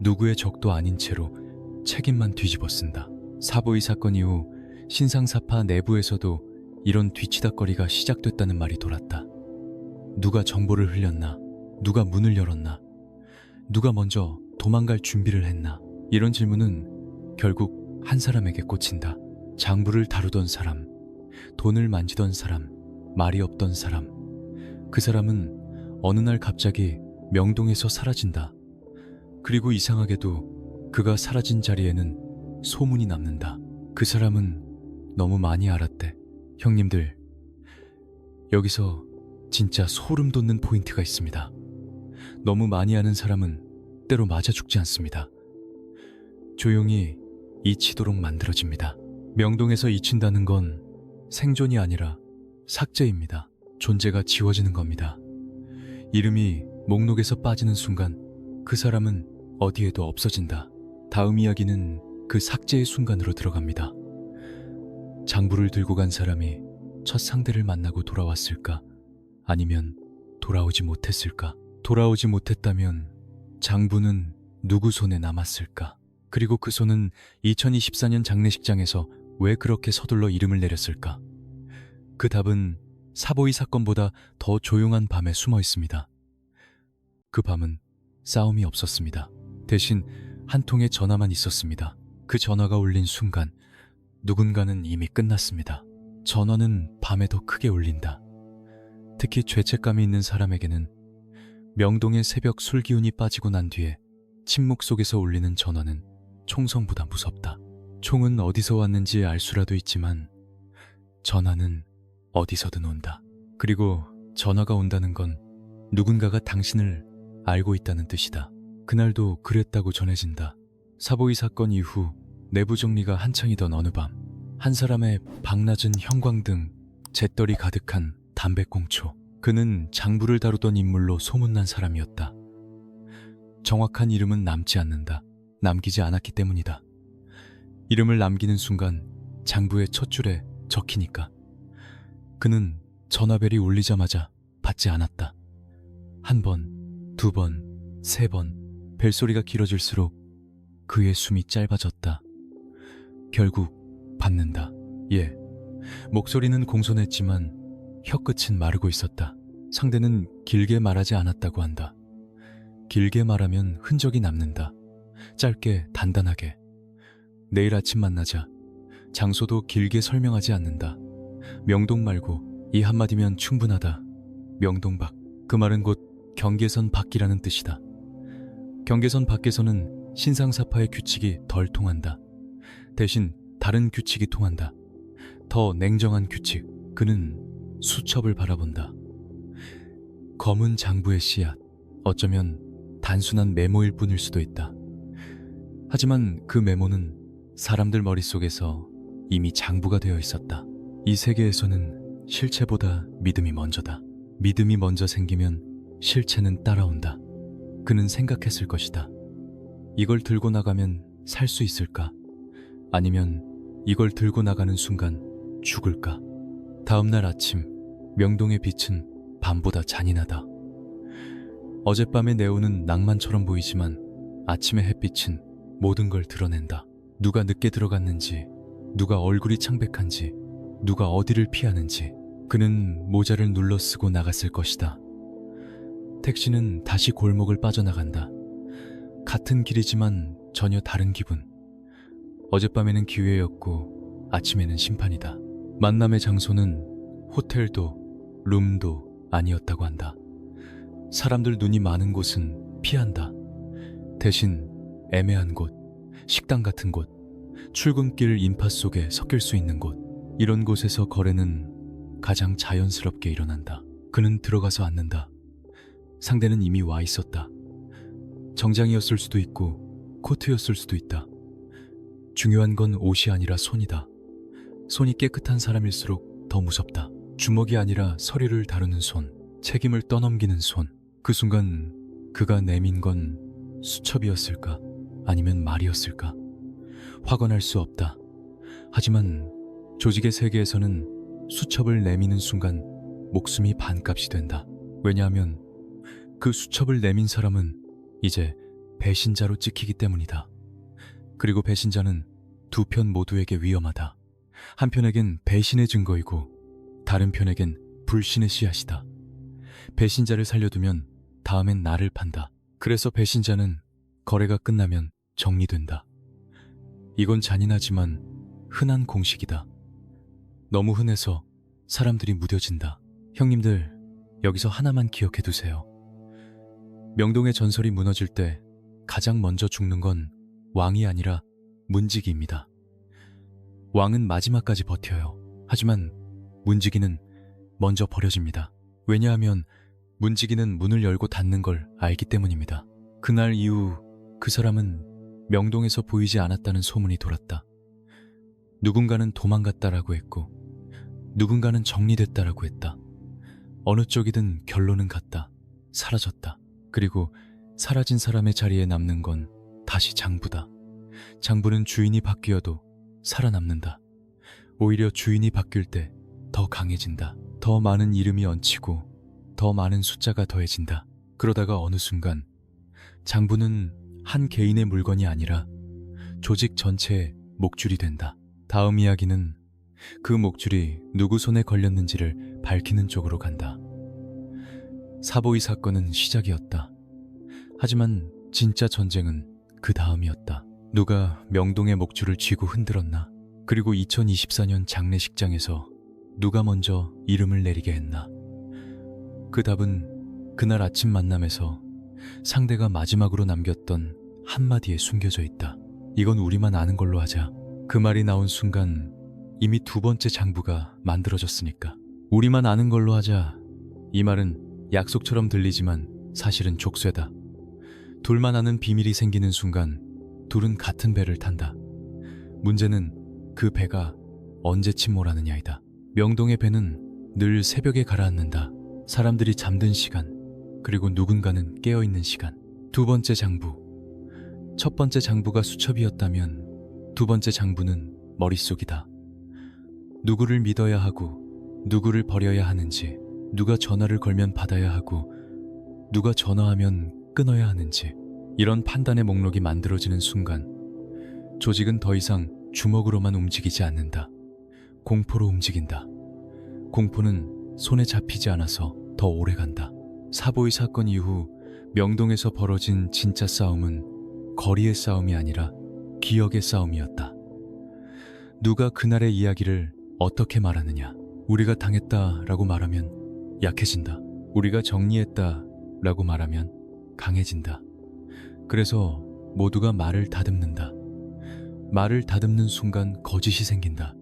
누구의 적도 아닌 채로 책임만 뒤집어 쓴다. 사보이 사건 이후 신상사파 내부에서도 이런 뒤치다꺼리가 시작됐다는 말이 돌았다. 누가 정보를 흘렸나? 누가 문을 열었나? 누가 먼저 도망갈 준비를 했나? 이런 질문은 결국 한 사람에게 꽂힌다. 장부를 다루던 사람, 돈을 만지던 사람, 말이 없던 사람. 그 사람은 어느 날 갑자기 명동에서 사라진다. 그리고 이상하게도 그가 사라진 자리에는 소문이 남는다. 그 사람은 너무 많이 알았대. 형님들, 여기서 진짜 소름 돋는 포인트가 있습니다. 너무 많이 아는 사람은 때로 맞아 죽지 않습니다. 조용히 잊히도록 만들어집니다. 명동에서 잊힌다는 건 생존이 아니라 삭제입니다. 존재가 지워지는 겁니다. 이름이 목록에서 빠지는 순간 그 사람은 어디에도 없어진다. 다음 이야기는 그 삭제의 순간으로 들어갑니다. 장부를 들고 간 사람이 첫 상대를 만나고 돌아왔을까? 아니면 돌아오지 못했을까? 돌아오지 못했다면 장부는 누구 손에 남았을까? 그리고 그 손은 2024년 장례식장에서 왜 그렇게 서둘러 이름을 내렸을까? 그 답은 사보이 사건보다 더 조용한 밤에 숨어 있습니다. 그 밤은 싸움이 없었습니다. 대신 한 통의 전화만 있었습니다. 그 전화가 울린 순간 누군가는 이미 끝났습니다. 전화는 밤에 더 크게 울린다. 특히 죄책감이 있는 사람에게는 명동의 새벽 술 기운이 빠지고 난 뒤에 침묵 속에서 울리는 전화는 총성보다 무섭다. 총은 어디서 왔는지 알 수라도 있지만 전화는 어디서든 온다. 그리고 전화가 온다는 건 누군가가 당신을 알고 있다는 뜻이다. 그날도 그랬다고 전해진다. 사보이 사건 이후 내부 정리가 한창이던 어느 밤, 한 사람의 방낮은 형광등, 잿더리 가득한 담배꽁초. 그는 장부를 다루던 인물로 소문난 사람이었다. 정확한 이름은 남지 않는다. 남기지 않았기 때문이다. 이름을 남기는 순간 장부의 첫 줄에 적히니까. 그는 전화벨이 울리자마자 받지 않았다. 한 번, 두 번, 세 번, 벨소리가 길어질수록 그의 숨이 짧아졌다. 결국 받는다. 예, 목소리는 공손했지만 혀끝은 마르고 있었다. 상대는 길게 말하지 않았다고 한다. 길게 말하면 흔적이 남는다. 짧게 단단하게. 내일 아침 만나자. 장소도 길게 설명하지 않는다. 명동 말고 이 한마디면 충분하다. 명동 밖. 그 말은 곧 경계선 밖이라는 뜻이다. 경계선 밖에서는 신상사파의 규칙이 덜 통한다. 대신 다른 규칙이 통한다. 더 냉정한 규칙. 그는 수첩을 바라본다. 검은 장부의 씨앗. 어쩌면 단순한 메모일 뿐일 수도 있다. 하지만 그 메모는 사람들 머릿속에서 이미 장부가 되어 있었다. 이 세계에서는 실체보다 믿음이 먼저다. 믿음이 먼저 생기면 실체는 따라온다. 그는 생각했을 것이다. 이걸 들고 나가면 살 수 있을까? 아니면 이걸 들고 나가는 순간 죽을까? 다음날 아침, 명동의 빛은 밤보다 잔인하다. 어젯밤의 네온은 낭만처럼 보이지만 아침의 햇빛은 모든 걸 드러낸다. 누가 늦게 들어갔는지, 누가 얼굴이 창백한지, 누가 어디를 피하는지. 그는 모자를 눌러 쓰고 나갔을 것이다. 택시는 다시 골목을 빠져나간다. 같은 길이지만 전혀 다른 기분. 어젯밤에는 기회였고 아침에는 심판이다. 만남의 장소는 호텔도 룸도 아니었다고 한다. 사람들 눈이 많은 곳은 피한다. 대신 애매한 곳, 식당 같은 곳, 출근길 인파 속에 섞일 수 있는 곳, 이런 곳에서 거래는 가장 자연스럽게 일어난다. 그는 들어가서 앉는다. 상대는 이미 와 있었다. 정장이었을 수도 있고 코트였을 수도 있다. 중요한 건 옷이 아니라 손이다. 손이 깨끗한 사람일수록 더 무섭다. 주먹이 아니라 서류를 다루는 손, 책임을 떠넘기는 손. 그 순간 그가 내민 건 수첩이었을까? 아니면 말이었을까? 확언할 수 없다. 하지만 조직의 세계에서는 수첩을 내미는 순간 목숨이 반값이 된다. 왜냐하면 그 수첩을 내민 사람은 이제 배신자로 찍히기 때문이다. 그리고 배신자는 두 편 모두에게 위험하다. 한편에겐 배신의 증거이고 다른 편에겐 불신의 씨앗이다. 배신자를 살려두면 다음엔 나를 판다. 그래서 배신자는 거래가 끝나면 정리된다. 이건 잔인하지만 흔한 공식이다. 너무 흔해서 사람들이 무뎌진다. 형님들, 여기서 하나만 기억해두세요. 명동의 전설이 무너질 때 가장 먼저 죽는 건 왕이 아니라 문지기입니다. 왕은 마지막까지 버텨요. 하지만 문지기는 먼저 버려집니다. 왜냐하면 문지기는 문을 열고 닫는 걸 알기 때문입니다. 그날 이후 그 사람은 명동에서 보이지 않았다는 소문이 돌았다. 누군가는 도망갔다라고 했고 누군가는 정리됐다라고 했다. 어느 쪽이든 결론은 같다. 사라졌다. 그리고 사라진 사람의 자리에 남는 건 다시 장부다. 장부는 주인이 바뀌어도 살아남는다. 오히려 주인이 바뀔 때 더 강해진다. 더 많은 이름이 얹히고 더 많은 숫자가 더해진다. 그러다가 어느 순간 장부는 한 개인의 물건이 아니라 조직 전체의 목줄이 된다. 다음 이야기는 그 목줄이 누구 손에 걸렸는지를 밝히는 쪽으로 간다. 사보이 사건은 시작이었다. 하지만 진짜 전쟁은 그 다음이었다. 누가 명동의 목줄을 쥐고 흔들었나? 그리고 2024년 장례식장에서 누가 먼저 이름을 내리게 했나? 그 답은 그날 아침 만남에서 상대가 마지막으로 남겼던 한마디에 숨겨져 있다. 이건 우리만 아는 걸로 하자. 그 말이 나온 순간 이미 두 번째 장부가 만들어졌으니까. 우리만 아는 걸로 하자. 이 말은 약속처럼 들리지만 사실은 족쇄다. 둘만 아는 비밀이 생기는 순간 둘은 같은 배를 탄다. 문제는 그 배가 언제 침몰하느냐이다. 명동의 배는 늘 새벽에 가라앉는다. 사람들이 잠든 시간, 그리고 누군가는 깨어있는 시간. 두 번째 장부. 첫 번째 장부가 수첩이었다면 두 번째 장부는 머릿속이다. 누구를 믿어야 하고 누구를 버려야 하는지, 누가 전화를 걸면 받아야 하고 누가 전화하면 끊어야 하는지, 이런 판단의 목록이 만들어지는 순간 조직은 더 이상 주먹으로만 움직이지 않는다. 공포로 움직인다. 공포는 손에 잡히지 않아서 더 오래 간다. 사보이 사건 이후 명동에서 벌어진 진짜 싸움은 거리의 싸움이 아니라 기억의 싸움이었다. 누가 그날의 이야기를 어떻게 말하느냐. 우리가 당했다라고 말하면 약해진다. 우리가 정리했다라고 말하면 강해진다. 그래서 모두가 말을 다듬는다. 말을 다듬는 순간 거짓이 생긴다.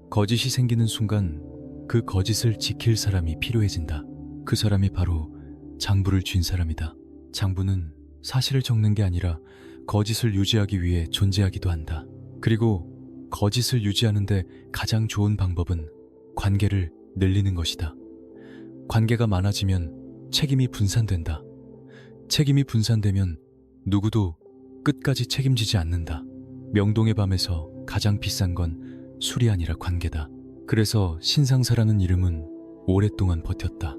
거짓이 생기는 순간 그 거짓을 지킬 사람이 필요해진다. 그 사람이 바로 장부를 쥔 사람이다. 장부는 사실을 적는 게 아니라 거짓을 유지하기 위해 존재하기도 한다. 그리고 거짓을 유지하는데 가장 좋은 방법은 관계를 늘리는 것이다. 관계가 많아지면 책임이 분산된다. 책임이 분산되면 누구도 끝까지 책임지지 않는다. 명동의 밤에서 가장 비싼 건 술이 아니라 관계다. 그래서 신상사라는 이름은 오랫동안 버텼다.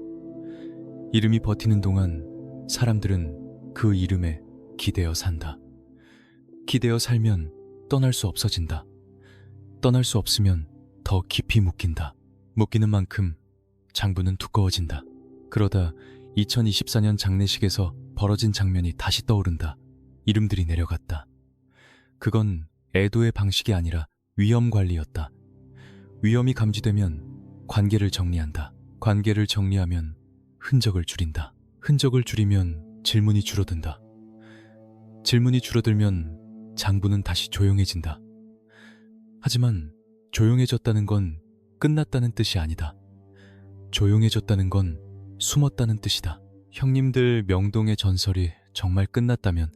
이름이 버티는 동안 사람들은 그 이름에 기대어 산다. 기대어 살면 떠날 수 없어진다. 떠날 수 없으면 더 깊이 묶인다. 묶이는 만큼 장부는 두꺼워진다. 그러다 2024년 장례식에서 벌어진 장면이 다시 떠오른다. 이름들이 내려갔다. 그건 애도의 방식이 아니라 위험 관리였다. 위험이 감지되면 관계를 정리한다. 관계를 정리하면 흔적을 줄인다. 흔적을 줄이면 질문이 줄어든다. 질문이 줄어들면 장부는 다시 조용해진다. 하지만 조용해졌다는 건 끝났다는 뜻이 아니다. 조용해졌다는 건 숨었다는 뜻이다. 형님들 명동의 전설이 정말 끝났다면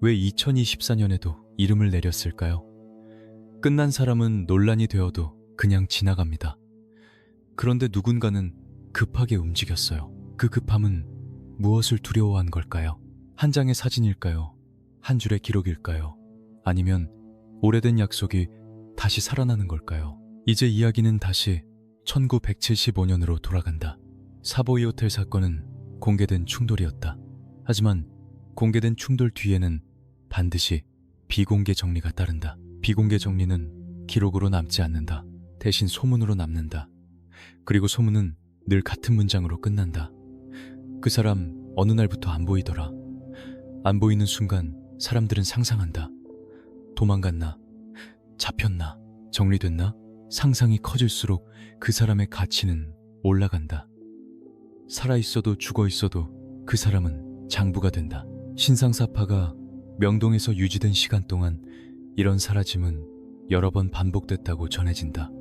왜 2024년에도 이름을 내렸을까요? 끝난 사람은 논란이 되어도 그냥 지나갑니다. 그런데 누군가는 급하게 움직였어요. 그 급함은 무엇을 두려워한 걸까요? 한 장의 사진일까요? 한 줄의 기록일까요? 아니면 오래된 약속이 다시 살아나는 걸까요? 이제 이야기는 다시 1975년으로 돌아간다. 사보이 호텔 사건은 공개된 충돌이었다. 하지만 공개된 충돌 뒤에는 반드시 비공개 정리가 따른다. 비공개 정리는 기록으로 남지 않는다. 대신 소문으로 남는다. 그리고 소문은 늘 같은 문장으로 끝난다. 그 사람 어느 날부터 안 보이더라. 안 보이는 순간 사람들은 상상한다. 도망갔나? 잡혔나? 정리됐나? 상상이 커질수록 그 사람의 가치는 올라간다. 살아있어도 죽어있어도 그 사람은 장부가 된다. 신상사파가 명동에서 유지된 시간 동안 이런 사라짐은 여러 번 반복됐다고 전해진다.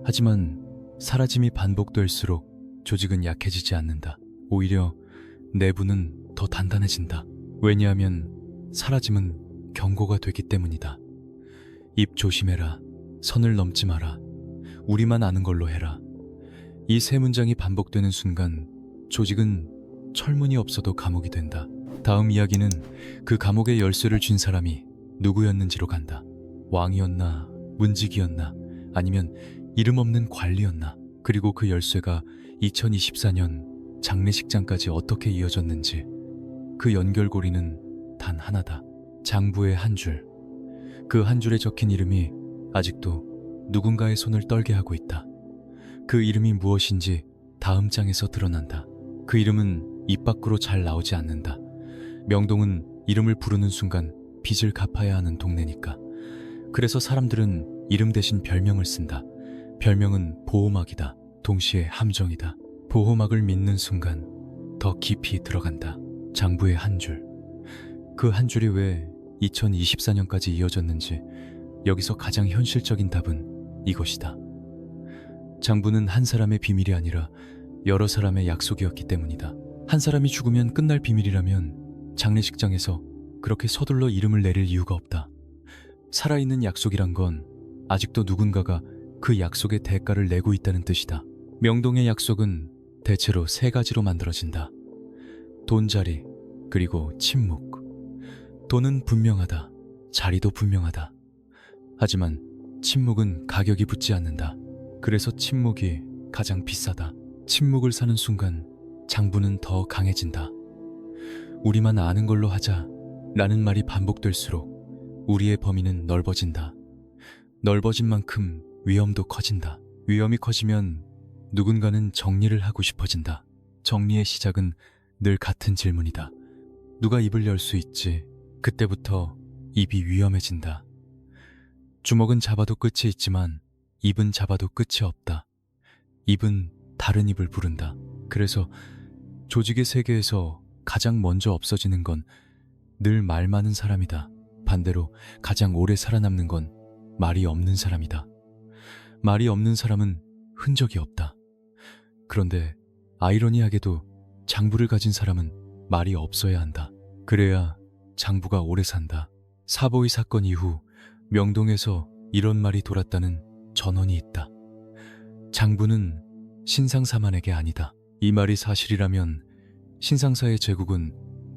하지만 사라짐이 반복될수록 조직은 약해지지 않는다. 오히려 내부는 더 단단해진다. 왜냐하면 사라짐은 경고가 되기 때문이다. 입 조심해라. 선을 넘지 마라. 우리만 아는 걸로 해라. 이 세 문장이 반복되는 순간 조직은 철문이 없어도 감옥이 된다. 다음 이야기는 그 감옥의 열쇠를 쥔 사람이 누구였는지로 간다. 왕이었나, 문직이었나, 아니면 이름 없는 관리였나. 그리고 그 열쇠가 2024년 장례식장까지 어떻게 이어졌는지. 그 연결고리는 단 하나다. 장부의 한 줄. 그 한 줄에 적힌 이름이 아직도 누군가의 손을 떨게 하고 있다. 그 이름이 무엇인지 다음 장에서 드러난다. 그 이름은 입 밖으로 잘 나오지 않는다. 명동은 이름을 부르는 순간 빚을 갚아야 하는 동네니까. 그래서 사람들은 이름 대신 별명을 쓴다. 별명은 보호막이다. 동시에 함정이다. 보호막을 믿는 순간 더 깊이 들어간다. 장부의 한 줄. 그 한 줄이 왜 2024년까지 이어졌는지 여기서 가장 현실적인 답은 이것이다. 장부는 한 사람의 비밀이 아니라 여러 사람의 약속이었기 때문이다. 한 사람이 죽으면 끝날 비밀이라면 장례식장에서 그렇게 서둘러 이름을 내릴 이유가 없다. 살아있는 약속이란 건 아직도 누군가가 그 약속의 대가를 내고 있다는 뜻이다. 명동의 약속은 대체로 세 가지로 만들어진다. 돈자리, 그리고 침묵. 돈은 분명하다. 자리도 분명하다. 하지만 침묵은 가격이 붙지 않는다. 그래서 침묵이 가장 비싸다. 침묵을 사는 순간 장부는 더 강해진다. 우리만 아는 걸로 하자 라는 말이 반복될수록 우리의 범위는 넓어진다. 넓어진 만큼 위험도 커진다. 위험이 커지면 누군가는 정리를 하고 싶어진다. 정리의 시작은 늘 같은 질문이다. 누가 입을 열 수 있지? 그때부터 입이 위험해진다. 주먹은 잡아도 끝이 있지만 입은 잡아도 끝이 없다. 입은 다른 입을 부른다. 그래서 조직의 세계에서 가장 먼저 없어지는 건 늘 말 많은 사람이다. 반대로 가장 오래 살아남는 건 말이 없는 사람이다. 말이 없는 사람은 흔적이 없다. 그런데 아이러니하게도 장부를 가진 사람은 말이 없어야 한다. 그래야 장부가 오래 산다. 사보이 사건 이후 명동에서 이런 말이 돌았다는 전언이 있다. 장부는 신상사만에게 아니다. 이 말이 사실이라면 신상사의 제국은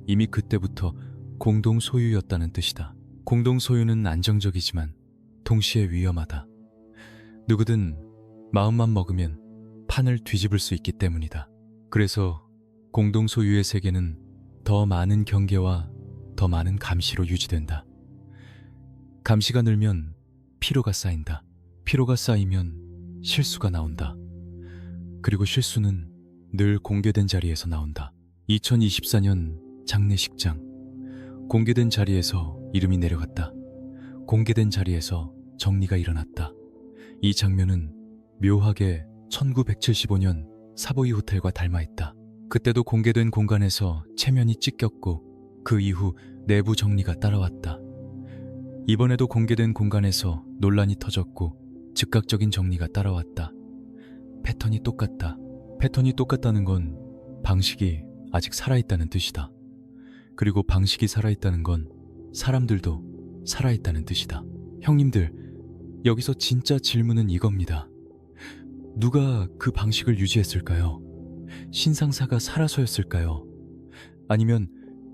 이미 그때부터 공동 소유였다는 뜻이다. 공동 소유는 안정적이지만 동시에 위험하다. 누구든 마음만 먹으면 판을 뒤집을 수 있기 때문이다. 그래서 공동 소유의 세계는 더 많은 경계와 더 많은 감시로 유지된다. 감시가 늘면 피로가 쌓인다. 피로가 쌓이면 실수가 나온다. 그리고 실수는 늘 공개된 자리에서 나온다. 2024년 장례식장. 공개된 자리에서 이름이 내려갔다. 공개된 자리에서 정리가 일어났다. 이 장면은 묘하게 1975년 사보이 호텔과 닮아있다. 그때도 공개된 공간에서 체면이 찢겼고 그 이후 내부 정리가 따라왔다. 이번에도 공개된 공간에서 논란이 터졌고 즉각적인 정리가 따라왔다. 패턴이 똑같다. 패턴이 똑같다는 건 방식이 아직 살아있다는 뜻이다. 그리고 방식이 살아있다는 건 사람들도 살아있다는 뜻이다. 형님들, 여기서 진짜 질문은 이겁니다. 누가 그 방식을 유지했을까요? 신상사가 살아서였을까요? 아니면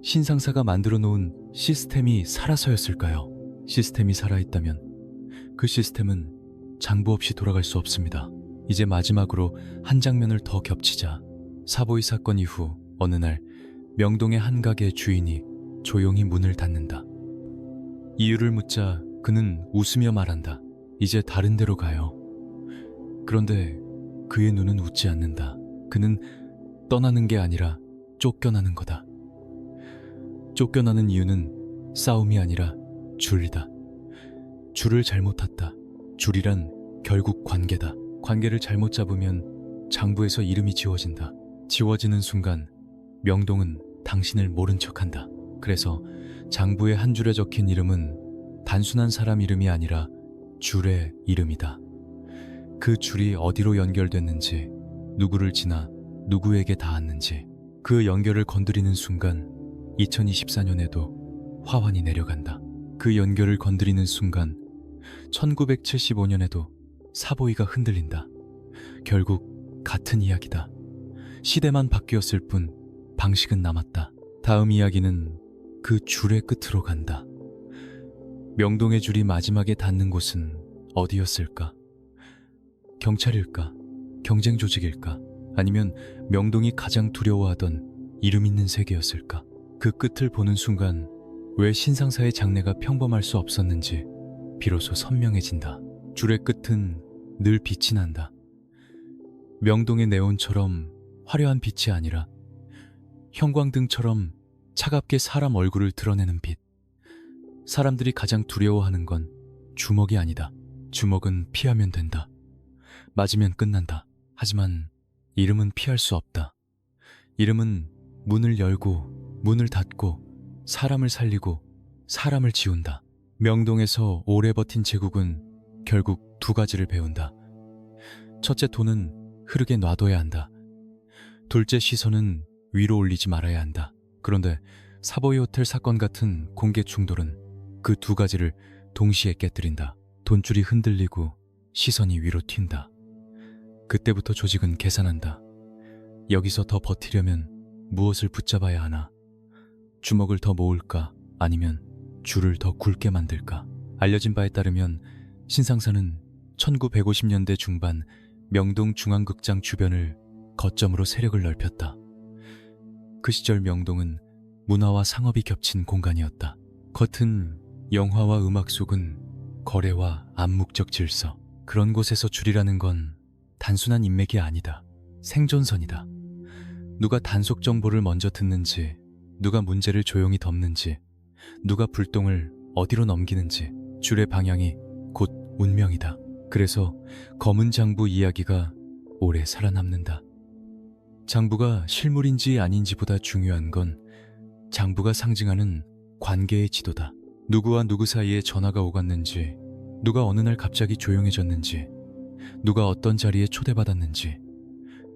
신상사가 만들어 놓은 시스템이 살아서였을까요? 시스템이 살아있다면 그 시스템은 장부 없이 돌아갈 수 없습니다. 이제 마지막으로 한 장면을 더 겹치자. 사보이 사건 이후 어느 날 명동의 한 가게의 주인이 조용히 문을 닫는다. 이유를 묻자 그는 웃으며 말한다. 이제 다른 데로 가요. 그런데 그의 눈은 웃지 않는다. 그는 떠나는 게 아니라 쫓겨나는 거다. 쫓겨나는 이유는 싸움이 아니라 줄이다. 줄을 잘못 탔다. 줄이란 결국 관계다. 관계를 잘못 잡으면 장부에서 이름이 지워진다. 지워지는 순간 명동은 당신을 모른 척한다. 그래서 장부의 한 줄에 적힌 이름은 단순한 사람 이름이 아니라 줄의 이름이다. 그 줄이 어디로 연결됐는지, 누구를 지나 누구에게 닿았는지, 그 연결을 건드리는 순간 2024년에도 화환이 내려간다. 그 연결을 건드리는 순간 1975년에도 사보이가 흔들린다. 결국 같은 이야기다. 시대만 바뀌었을 뿐 방식은 남았다. 다음 이야기는 그 줄의 끝으로 간다. 명동의 줄이 마지막에 닿는 곳은 어디였을까? 경찰일까? 경쟁 조직일까? 아니면 명동이 가장 두려워하던 이름 있는 세계였을까? 그 끝을 보는 순간 왜 신상사의 장래가 평범할 수 없었는지 비로소 선명해진다. 줄의 끝은 늘 빛이 난다. 명동의 네온처럼 화려한 빛이 아니라 형광등처럼 차갑게 사람 얼굴을 드러내는 빛. 사람들이 가장 두려워하는 건 주먹이 아니다. 주먹은 피하면 된다. 맞으면 끝난다. 하지만 이름은 피할 수 없다. 이름은 문을 열고 문을 닫고 사람을 살리고 사람을 지운다. 명동에서 오래 버틴 제국은 결국 두 가지를 배운다. 첫째, 돈은 흐르게 놔둬야 한다. 둘째, 시선은 위로 올리지 말아야 한다. 그런데 사보이 호텔 사건 같은 공개 충돌은 그 두 가지를 동시에 깨뜨린다. 돈줄이 흔들리고 시선이 위로 튄다. 그때부터 조직은 계산한다. 여기서 더 버티려면 무엇을 붙잡아야 하나? 주먹을 더 모을까? 아니면 줄을 더 굵게 만들까? 알려진 바에 따르면 신상사는 1950년대 중반 명동 중앙극장 주변을 거점으로 세력을 넓혔다. 그 시절 명동은 문화와 상업이 겹친 공간이었다. 겉은 영화와 음악, 속은 거래와 암묵적 질서. 그런 곳에서 줄이라는 건 단순한 인맥이 아니다. 생존선이다. 누가 단속 정보를 먼저 듣는지, 누가 문제를 조용히 덮는지, 누가 불똥을 어디로 넘기는지, 줄의 방향이 곧 운명이다. 그래서 검은 장부 이야기가 오래 살아남는다. 장부가 실물인지 아닌지보다 중요한 건 장부가 상징하는 관계의 지도다. 누구와 누구 사이에 전화가 오갔는지, 누가 어느 날 갑자기 조용해졌는지, 누가 어떤 자리에 초대받았는지,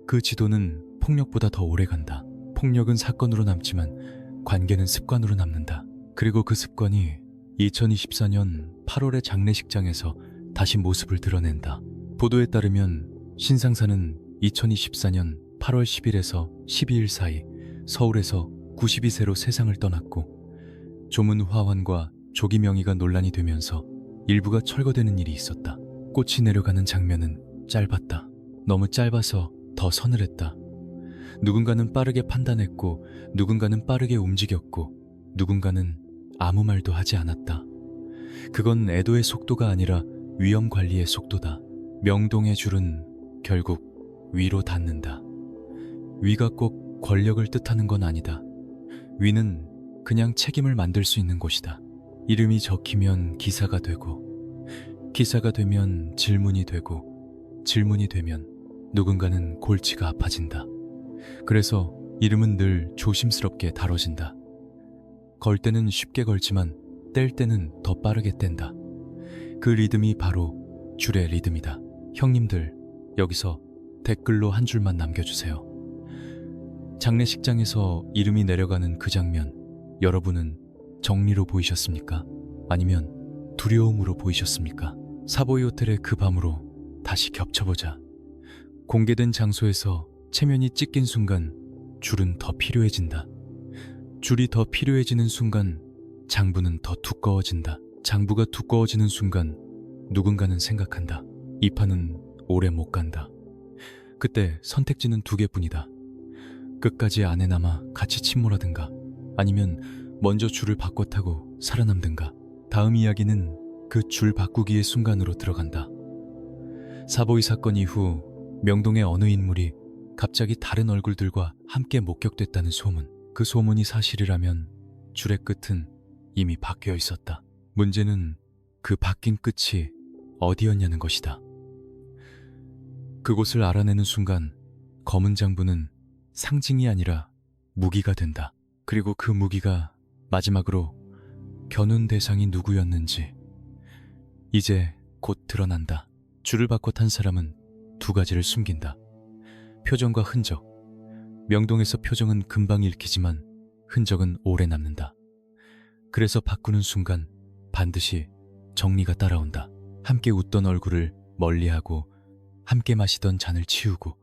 그 지도는 폭력보다 더 오래 간다. 폭력은 사건으로 남지만 관계는 습관으로 남는다. 그리고 그 습관이 2024년 8월의 장례식장에서 다시 모습을 드러낸다. 보도에 따르면 신상사는 2024년 8월 10일에서 12일 사이 서울에서 92세로 세상을 떠났고, 조문 화환과 조기 명의가 논란이 되면서 일부가 철거되는 일이 있었다. 꽃이 내려가는 장면은 짧았다. 너무 짧아서 더 서늘했다. 누군가는 빠르게 판단했고, 누군가는 빠르게 움직였고, 누군가는 아무 말도 하지 않았다. 그건 애도의 속도가 아니라 위험 관리의 속도다. 명동의 줄은 결국 위로 닿는다. 위가 꼭 권력을 뜻하는 건 아니다. 위는 그냥 책임을 만들 수 있는 곳이다. 이름이 적히면 기사가 되고, 기사가 되면 질문이 되고, 질문이 되면 누군가는 골치가 아파진다. 그래서 이름은 늘 조심스럽게 다뤄진다. 걸 때는 쉽게 걸지만 뗄 때는 더 빠르게 뗀다. 그 리듬이 바로 줄의 리듬이다. 형님들, 여기서 댓글로 한 줄만 남겨주세요. 장례식장에서 이름이 내려가는 그 장면, 여러분은 정리로 보이셨습니까? 아니면 두려움으로 보이셨습니까? 사보이 호텔의 그 밤으로 다시 겹쳐보자. 공개된 장소에서 체면이 찢긴 순간 줄은 더 필요해진다. 줄이 더 필요해지는 순간 장부는 더 두꺼워진다. 장부가 두꺼워지는 순간 누군가는 생각한다. 이 판은 오래 못 간다. 그때 선택지는 두 개뿐이다. 끝까지 안에 남아 같이 침몰하든가, 아니면 먼저 줄을 바꿔 타고 살아남든가. 다음 이야기는 그 줄 바꾸기의 순간으로 들어간다. 사보이 사건 이후 명동의 어느 인물이 갑자기 다른 얼굴들과 함께 목격됐다는 소문. 그 소문이 사실이라면 줄의 끝은 이미 바뀌어 있었다. 문제는 그 바뀐 끝이 어디였냐는 것이다. 그곳을 알아내는 순간 검은 장부는 상징이 아니라 무기가 된다. 그리고 그 무기가 마지막으로 겨눈 대상이 누구였는지 이제 곧 드러난다. 줄을 바꿔 탄 사람은 두 가지를 숨긴다. 표정과 흔적. 명동에서 표정은 금방 읽히지만 흔적은 오래 남는다. 그래서 바꾸는 순간 반드시 정리가 따라온다. 함께 웃던 얼굴을 멀리하고, 함께 마시던 잔을 치우고,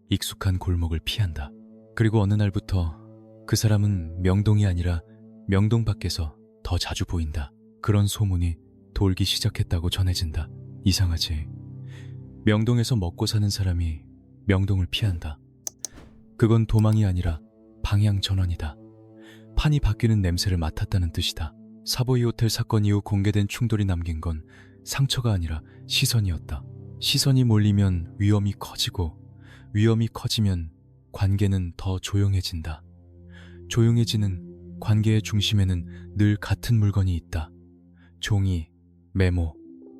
익숙한 골목을 피한다. 그리고 어느 날부터 그 사람은 명동이 아니라 명동 밖에서 더 자주 보인다. 그런 소문이 돌기 시작했다고 전해진다. 이상하지. 명동에서 먹고 사는 사람이 명동을 피한다. 그건 도망이 아니라 방향 전환이다. 판이 바뀌는 냄새를 맡았다는 뜻이다. 사보이 호텔 사건 이후 공개된 충돌이 남긴 건 상처가 아니라 시선이었다. 시선이 몰리면 위험이 커지고, 위험이 커지면 관계는 더 조용해진다. 조용해지는 관계의 중심에는 늘 같은 물건이 있다. 종이, 메모,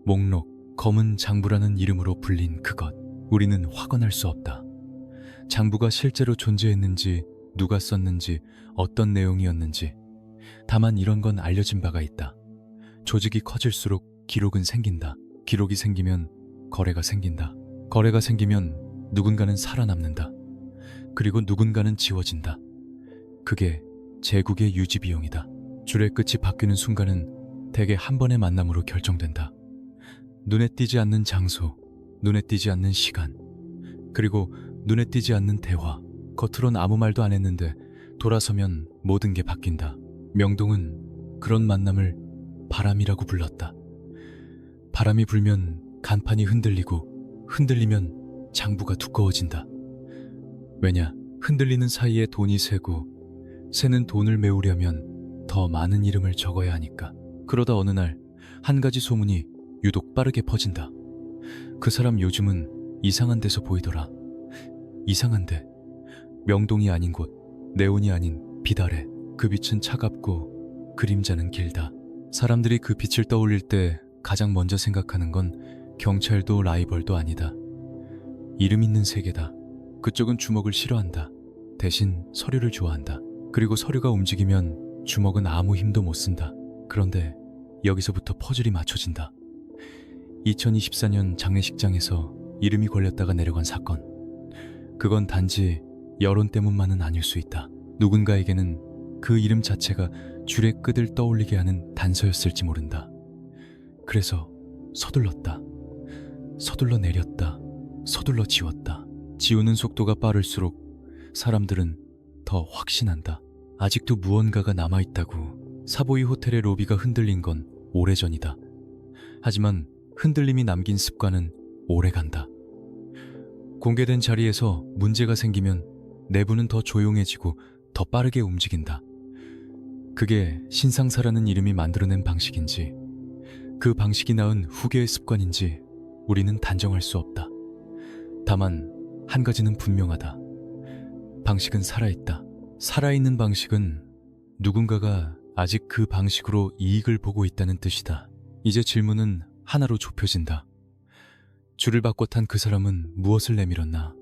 목록, 검은 장부라는 이름으로 불린 그것. 우리는 확언할 수 없다. 장부가 실제로 존재했는지, 누가 썼는지, 어떤 내용이었는지. 다만 이런 건 알려진 바가 있다. 조직이 커질수록 기록은 생긴다. 기록이 생기면 거래가 생긴다. 거래가 생기면 누군가는 살아남는다. 그리고 누군가는 지워진다. 그게 제국의 유지 비용이다. 줄의 끝이 바뀌는 순간은 대개 한 번의 만남으로 결정된다. 눈에 띄지 않는 장소, 눈에 띄지 않는 시간, 그리고 눈에 띄지 않는 대화. 겉으론 아무 말도 안 했는데 돌아서면 모든 게 바뀐다. 명동은 그런 만남을 바람이라고 불렀다. 바람이 불면 간판이 흔들리고, 흔들리면 장부가 두꺼워진다. 왜냐, 흔들리는 사이에 돈이 새고, 새는 돈을 메우려면 더 많은 이름을 적어야 하니까. 그러다 어느 날 한 가지 소문이 유독 빠르게 퍼진다. 그 사람 요즘은 이상한 데서 보이더라. 이상한데, 명동이 아닌 곳, 네온이 아닌 빛 아래. 그 빛은 차갑고 그림자는 길다. 사람들이 그 빛을 떠올릴 때 가장 먼저 생각하는 건 경찰도 라이벌도 아니다. 이름 있는 세계다. 그쪽은 주먹을 싫어한다. 대신 서류를 좋아한다. 그리고 서류가 움직이면 주먹은 아무 힘도 못 쓴다. 그런데 여기서부터 퍼즐이 맞춰진다. 2024년 장례식장에서 이름이 걸렸다가 내려간 사건. 그건 단지 여론 때문만은 아닐 수 있다. 누군가에게는 그 이름 자체가 줄의 끝을 떠올리게 하는 단서였을지 모른다. 그래서 서둘렀다. 서둘러 내렸다. 서둘러 지웠다. 지우는 속도가 빠를수록 사람들은 더 확신한다. 아직도 무언가가 남아있다고. 사보이 호텔의 로비가 흔들린 건 오래전이다. 하지만 흔들림이 남긴 습관은 오래간다. 공개된 자리에서 문제가 생기면 내부는 더 조용해지고 더 빠르게 움직인다. 그게 신상사라는 이름이 만들어낸 방식인지, 그 방식이 낳은 후계의 습관인지 우리는 단정할 수 없다. 다만 한 가지는 분명하다. 방식은 살아있다. 살아있는 방식은 누군가가 아직 그 방식으로 이익을 보고 있다는 뜻이다. 이제 질문은 하나로 좁혀진다. 줄을 바꿔 탄 그 사람은 무엇을 내밀었나?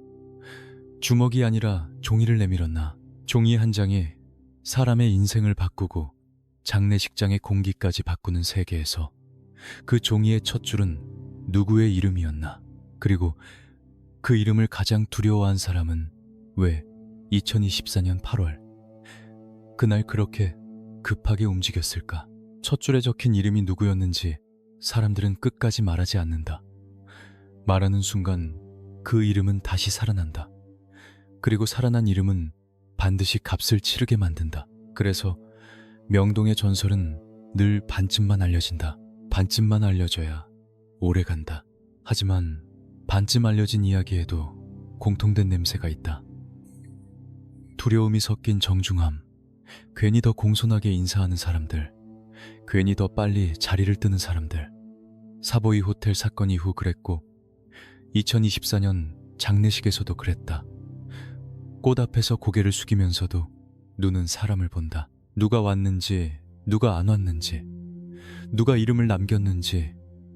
주먹이 아니라 종이를 내밀었나? 종이 한 장이 사람의 인생을 바꾸고 장례식장의 공기까지 바꾸는 세계에서 그 종이의 첫 줄은 누구의 이름이었나? 그리고 그 이름을 가장 두려워한 사람은 왜 2024년 8월 그날 그렇게 급하게 움직였을까? 첫 줄에 적힌 이름이 누구였는지 사람들은 끝까지 말하지 않는다. 말하는 순간 그 이름은 다시 살아난다. 그리고 살아난 이름은 반드시 값을 치르게 만든다. 그래서 명동의 전설은 늘 반쯤만 알려진다. 반쯤만 알려져야 오래간다. 하지만 반쯤 알려진 이야기에도 공통된 냄새가 있다. 두려움이 섞인 정중함, 괜히 더 공손하게 인사하는 사람들, 괜히 더 빨리 자리를 뜨는 사람들. 사보이 호텔 사건 이후 그랬고 2024년 장례식에서도 그랬다. 꽃 앞에서 고개를 숙이면서도 눈은 사람을 본다. 누가 왔는지, 누가 안 왔는지, 누가 이름을 남겼는지,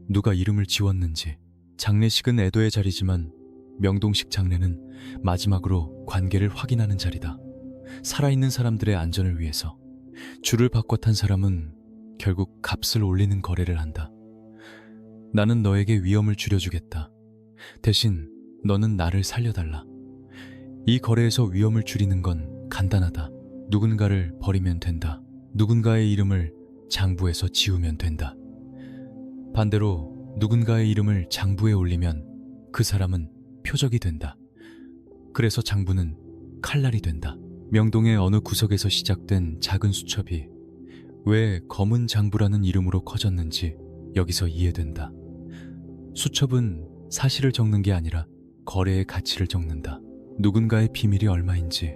누가 이름을 지웠는지. 장례식은 애도의 자리지만 명동식 장례는 마지막으로 관계를 확인하는 자리다. 살아있는 사람들의 안전을 위해서. 줄을 바꿔 탄 사람은 결국 값을 올리는 거래를 한다. 나는 너에게 위험을 줄여주겠다. 대신 너는 나를 살려달라. 이 거래에서 위험을 줄이는 건 간단하다. 누군가를 버리면 된다. 누군가의 이름을 장부에서 지우면 된다. 반대로 누군가의 이름을 장부에 올리면 그 사람은 표적이 된다. 그래서 장부는 칼날이 된다. 명동의 어느 구석에서 시작된 작은 수첩이 왜 검은 장부라는 이름으로 커졌는지 여기서 이해된다. 수첩은 사실을 적는 게 아니라 거래의 가치를 적는다. 누군가의 비밀이 얼마인지,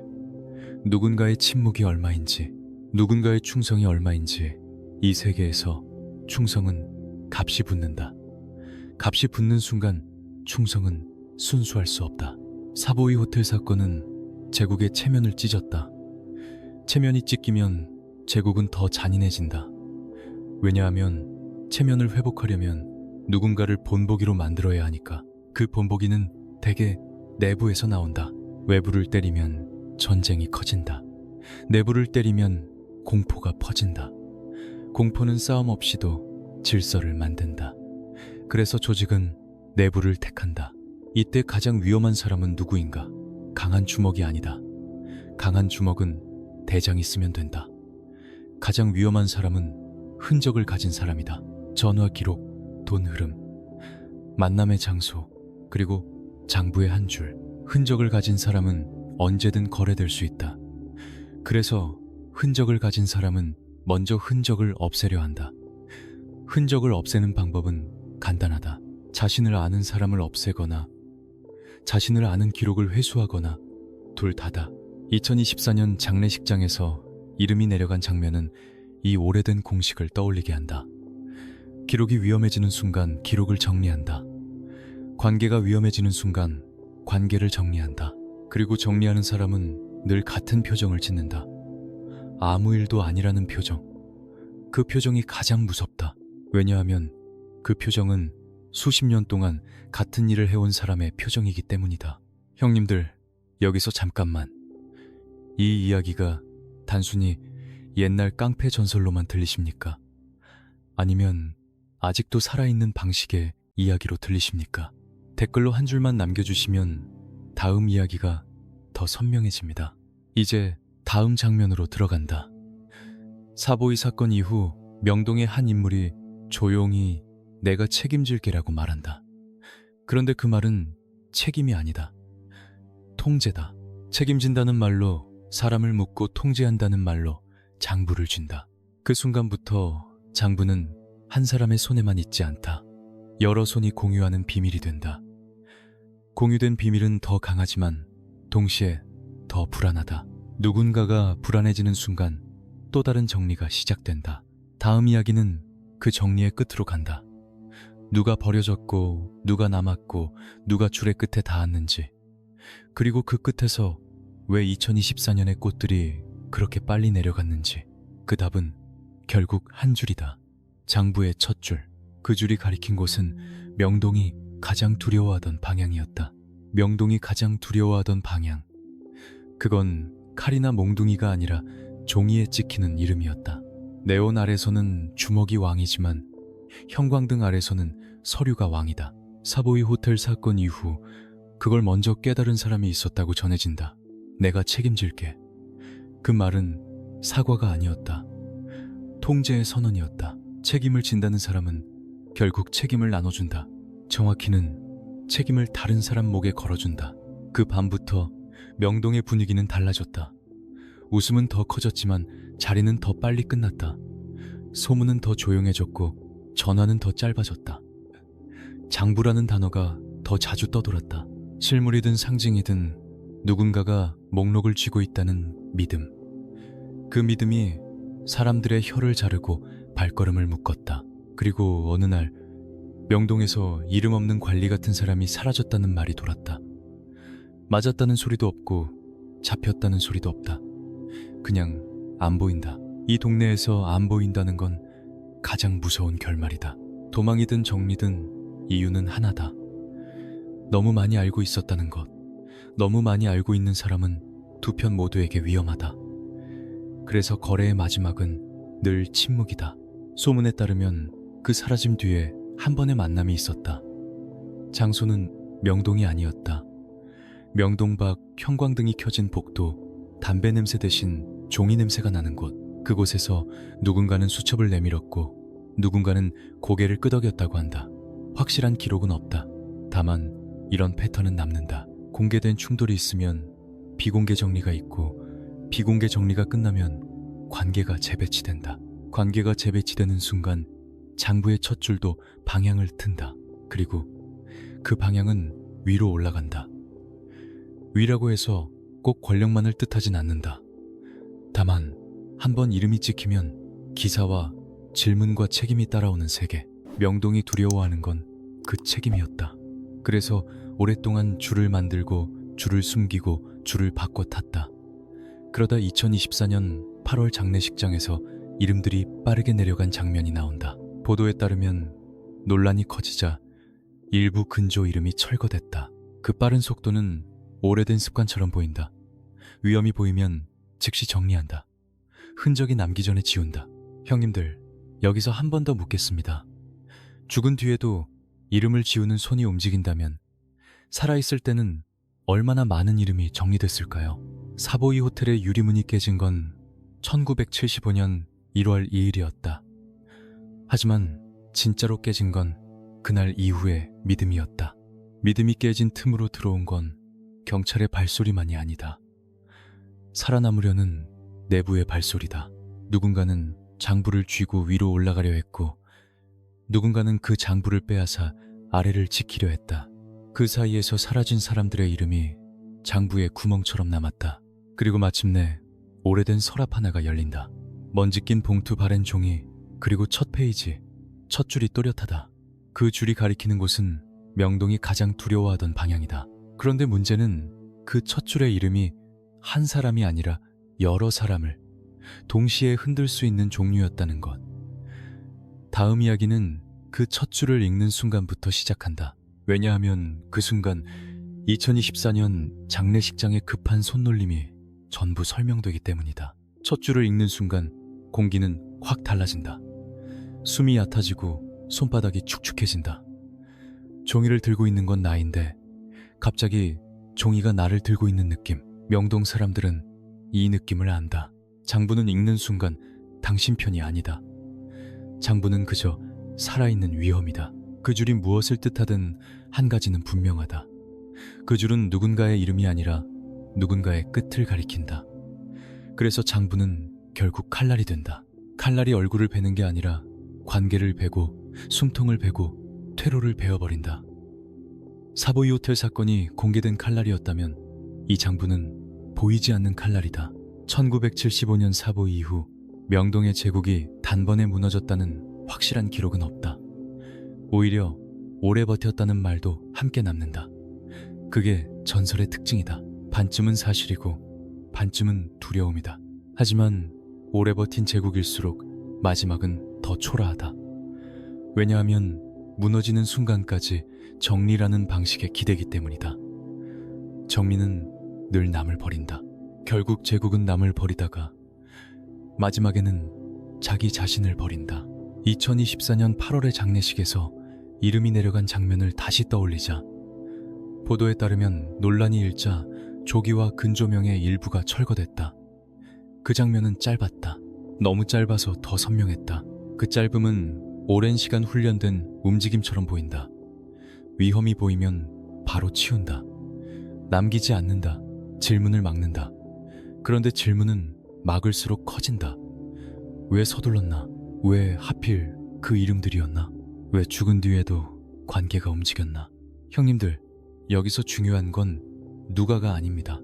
누군가의 침묵이 얼마인지, 누군가의 충성이 얼마인지, 이 세계에서 충성은 값이 붙는다. 값이 붙는 순간 충성은 순수할 수 없다. 사보이 호텔 사건은 제국의 체면을 찢었다. 체면이 찢기면 제국은 더 잔인해진다. 왜냐하면 체면을 회복하려면 누군가를 본보기로 만들어야 하니까. 그 본보기는 대개 내부에서 나온다. 외부를 때리면 전쟁이 커진다. 내부를 때리면 공포가 퍼진다. 공포는 싸움 없이도 질서를 만든다. 그래서 조직은 내부를 택한다. 이때 가장 위험한 사람은 누구인가? 강한 주먹이 아니다. 강한 주먹은 대장이 쓰면 된다. 가장 위험한 사람은 흔적을 가진 사람이다. 전화 기록, 돈 흐름, 만남의 장소, 그리고 장부의 한 줄. 흔적을 가진 사람은 언제든 거래될 수 있다. 그래서 흔적을 가진 사람은 먼저 흔적을 없애려 한다. 흔적을 없애는 방법은 간단하다. 자신을 아는 사람을 없애거나 자신을 아는 기록을 회수하거나 둘 다다. 2024년 장례식장에서 이름이 내려간 장면은 이 오래된 공식을 떠올리게 한다. 기록이 위험해지는 순간 기록을 정리한다. 관계가 위험해지는 순간 관계를 정리한다. 그리고 정리하는 사람은 늘 같은 표정을 짓는다. 아무 일도 아니라는 표정. 그 표정이 가장 무섭다. 왜냐하면 그 표정은 수십 년 동안 같은 일을 해온 사람의 표정이기 때문이다. 형님들, 여기서 잠깐만. 이 이야기가 단순히 옛날 깡패 전설로만 들리십니까? 아니면 아직도 살아있는 방식의 이야기로 들리십니까? 댓글로 한 줄만 남겨주시면 다음 이야기가 더 선명해집니다. 이제 다음 장면으로 들어간다. 사보이 사건 이후 명동의 한 인물이 조용히 내가 책임질게라고 말한다. 그런데 그 말은 책임이 아니다. 통제다. 책임진다는 말로, 사람을 묶고 통제한다는 말로 장부를 쥔다. 그 순간부터 장부는 한 사람의 손에만 있지 않다. 여러 손이 공유하는 비밀이 된다. 공유된 비밀은 더 강하지만 동시에 더 불안하다. 누군가가 불안해지는 순간 또 다른 정리가 시작된다. 다음 이야기는 그 정리의 끝으로 간다. 누가 버려졌고, 누가 남았고, 누가 줄의 끝에 닿았는지, 그리고 그 끝에서 왜 2024년의 꽃들이 그렇게 빨리 내려갔는지. 그 답은 결국 한 줄이다. 장부의 첫 줄. 그 줄이 가리킨 곳은 명동이 가장 두려워하던 방향이었다. 명동이 가장 두려워하던 방향. 그건 칼이나 몽둥이가 아니라 종이에 찍히는 이름이었다. 네온 아래서는 주먹이 왕이지만 형광등 아래서는 서류가 왕이다. 사보이 호텔 사건 이후 그걸 먼저 깨달은 사람이 있었다고 전해진다. 내가 책임질게. 그 말은 사과가 아니었다. 통제의 선언이었다. 책임을 진다는 사람은 결국 책임을 나눠준다. 정확히는 책임을 다른 사람 목에 걸어준다. 그 밤부터 명동의 분위기는 달라졌다. 웃음은 더 커졌지만 자리는 더 빨리 끝났다. 소문은 더 조용해졌고 전화는 더 짧아졌다. 장부라는 단어가 더 자주 떠돌았다. 실물이든 상징이든 누군가가 목록을 쥐고 있다는 믿음. 그 믿음이 사람들의 혀를 자르고 발걸음을 묶었다. 그리고 어느 날 명동에서 이름 없는 관리 같은 사람이 사라졌다는 말이 돌았다. 맞았다는 소리도 없고 잡혔다는 소리도 없다. 그냥 안 보인다. 이 동네에서 안 보인다는 건 가장 무서운 결말이다. 도망이든 정리든 이유는 하나다. 너무 많이 알고 있었다는 것. 너무 많이 알고 있는 사람은 두 편 모두에게 위험하다. 그래서 거래의 마지막은 늘 침묵이다. 소문에 따르면 그 사라짐 뒤에 한 번의 만남이 있었다. 장소는 명동이 아니었다. 명동 밖 형광등이 켜진 복도, 담배 냄새 대신 종이 냄새가 나는 곳. 그곳에서 누군가는 수첩을 내밀었고 누군가는 고개를 끄덕였다고 한다. 확실한 기록은 없다. 다만 이런 패턴은 남는다. 공개된 충돌이 있으면 비공개 정리가 있고, 비공개 정리가 끝나면 관계가 재배치된다. 관계가 재배치되는 순간 장부의 첫 줄도 방향을 튼다. 그리고 그 방향은 위로 올라간다. 위라고 해서 꼭 권력만을 뜻하진 않는다. 다만 한번 이름이 찍히면 기사와 질문과 책임이 따라오는 세계. 명동이 두려워하는 건 그 책임이었다. 그래서 오랫동안 줄을 만들고 줄을 숨기고 줄을 바꿔 탔다. 그러다 2024년 8월 장례식장에서 이름들이 빠르게 내려간 장면이 나온다. 보도에 따르면 논란이 커지자 일부 근조 이름이 철거됐다. 그 빠른 속도는 오래된 습관처럼 보인다. 위험이 보이면 즉시 정리한다. 흔적이 남기 전에 지운다. 형님들, 여기서 한 번 더 묻겠습니다. 죽은 뒤에도 이름을 지우는 손이 움직인다면 살아있을 때는 얼마나 많은 이름이 정리됐을까요? 사보이 호텔의 유리문이 깨진 건 1975년 1월 2일이었다. 하지만 진짜로 깨진 건 그날 이후의 믿음이었다. 믿음이 깨진 틈으로 들어온 건 경찰의 발소리만이 아니다. 살아남으려는 내부의 발소리다. 누군가는 장부를 쥐고 위로 올라가려 했고 누군가는 그 장부를 빼앗아 아래를 지키려 했다. 그 사이에서 사라진 사람들의 이름이 장부의 구멍처럼 남았다. 그리고 마침내 오래된 서랍 하나가 열린다. 먼지 낀 봉투 바랜 종이, 그리고 첫 페이지, 첫 줄이 또렷하다. 그 줄이 가리키는 곳은 명동이 가장 두려워하던 방향이다. 그런데 문제는 그 첫 줄의 이름이 한 사람이 아니라 여러 사람을 동시에 흔들 수 있는 종류였다는 것. 다음 이야기는 그 첫 줄을 읽는 순간부터 시작한다. 왜냐하면 그 순간 2024년 장례식장의 급한 손놀림이 전부 설명되기 때문이다. 첫 줄을 읽는 순간 공기는 확 달라진다. 숨이 얕아지고 손바닥이 축축해진다. 종이를 들고 있는 건 나인데 갑자기 종이가 나를 들고 있는 느낌. 명동 사람들은 이 느낌을 안다. 장부는 읽는 순간 당신 편이 아니다. 장부는 그저 살아있는 위험이다. 그 줄이 무엇을 뜻하든 한 가지는 분명하다. 그 줄은 누군가의 이름이 아니라 누군가의 끝을 가리킨다. 그래서 장부는 결국 칼날이 된다. 칼날이 얼굴을 베는 게 아니라 관계를 베고 숨통을 베고 퇴로를 베어버린다. 사보이 호텔 사건이 공개된 칼날이었다면 이 장부는 보이지 않는 칼날이다. 1975년 사보이 이후 명동의 제국이 단번에 무너졌다는 확실한 기록은 없다. 오히려 오래 버텼다는 말도 함께 남는다. 그게 전설의 특징이다. 반쯤은 사실이고 반쯤은 두려움이다. 하지만 오래 버틴 제국일수록 마지막은 더 초라하다. 왜냐하면 무너지는 순간까지 정리라는 방식에 기대기 때문이다. 정리는 늘 남을 버린다. 결국 제국은 남을 버리다가 마지막에는 자기 자신을 버린다. 2024년 8월의 장례식에서 이름이 내려간 장면을 다시 떠올리자 보도에 따르면 논란이 일자 조기와 근조명의 일부가 철거됐다. 그 장면은 짧았다. 너무 짧아서 더 선명했다. 그 짧음은 오랜 시간 훈련된 움직임처럼 보인다. 위험이 보이면 바로 치운다. 남기지 않는다. 질문을 막는다. 그런데 질문은 막을수록 커진다. 왜 서둘렀나? 왜 하필 그 이름들이었나? 왜 죽은 뒤에도 관계가 움직였나? 형님들, 여기서 중요한 건 누가가 아닙니다.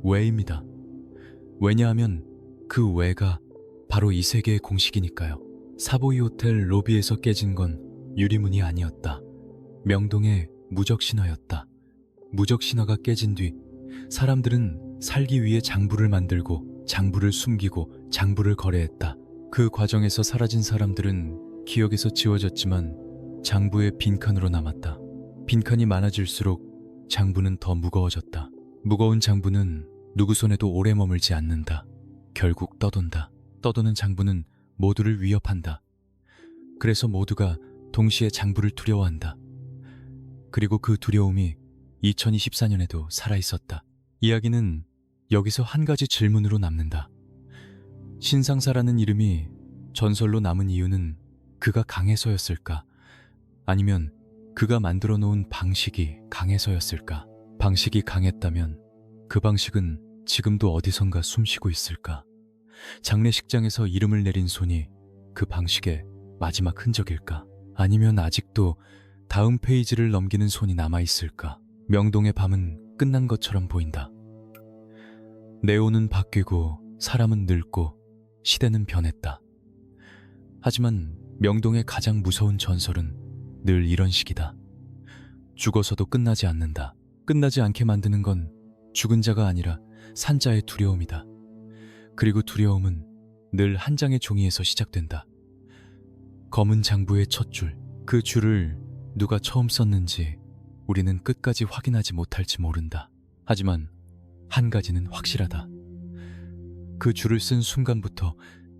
왜입니다. 왜냐하면 그 왜가 바로 이 세계의 공식이니까요. 사보이 호텔 로비에서 깨진 건 유리문이 아니었다. 명동의 무적 신화였다. 무적 신화가 깨진 뒤 사람들은 살기 위해 장부를 만들고 장부를 숨기고 장부를 거래했다. 그 과정에서 사라진 사람들은 기억에서 지워졌지만 장부의 빈칸으로 남았다. 빈칸이 많아질수록 장부는 더 무거워졌다. 무거운 장부는 누구 손에도 오래 머물지 않는다. 결국 떠돈다. 떠도는 장부는 모두를 위협한다. 그래서 모두가 동시에 장부를 두려워한다. 그리고 그 두려움이 2024년에도 살아있었다. 이야기는 여기서 한 가지 질문으로 남는다. 신상사라는 이름이 전설로 남은 이유는 그가 강해서였을까? 아니면 그가 만들어 놓은 방식이 강해서였을까? 방식이 강했다면 그 방식은 지금도 어디선가 숨쉬고 있을까? 장례식장에서 이름을 내린 손이 그 방식에 마지막 흔적일까? 아니면 아직도 다음 페이지를 넘기는 손이 남아있을까? 명동의 밤은 끝난 것처럼 보인다. 네온은 바뀌고 사람은 늙고 시대는 변했다. 하지만 명동의 가장 무서운 전설은 늘 이런 식이다. 죽어서도 끝나지 않는다. 끝나지 않게 만드는 건 죽은 자가 아니라 산자의 두려움이다. 그리고 두려움은 늘 한 장의 종이에서 시작된다. 검은 장부의 첫 줄, 그 줄을 누가 처음 썼는지 우리는 끝까지 확인하지 못할지 모른다. 하지만 한 가지는 확실하다. 그 줄을 쓴 순간부터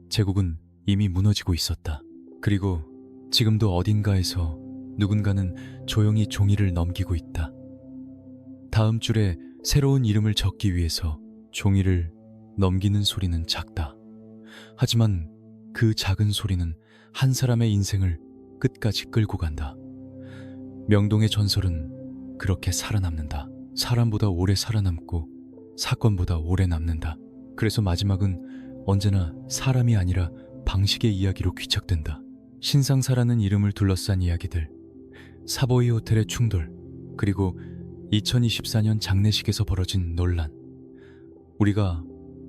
제국은 이미 무너지고 있었다. 그리고 지금도 어딘가에서 누군가는 조용히 종이를 넘기고 있다. 다음 줄에 새로운 이름을 적기 위해서 종이를 넘기는 소리는 작다. 하지만 그 작은 소리는 한 사람의 인생을 끝까지 끌고 간다. 명동의 전설은 그렇게 살아남는다. 사람보다 오래 살아남고 사건보다 오래 남는다. 그래서 마지막은 언제나 사람이 아니라 방식의 이야기로 귀착된다. 신상사라는 이름을 둘러싼 이야기들, 사보이 호텔의 충돌, 그리고 2024년 장례식에서 벌어진 논란. 우리가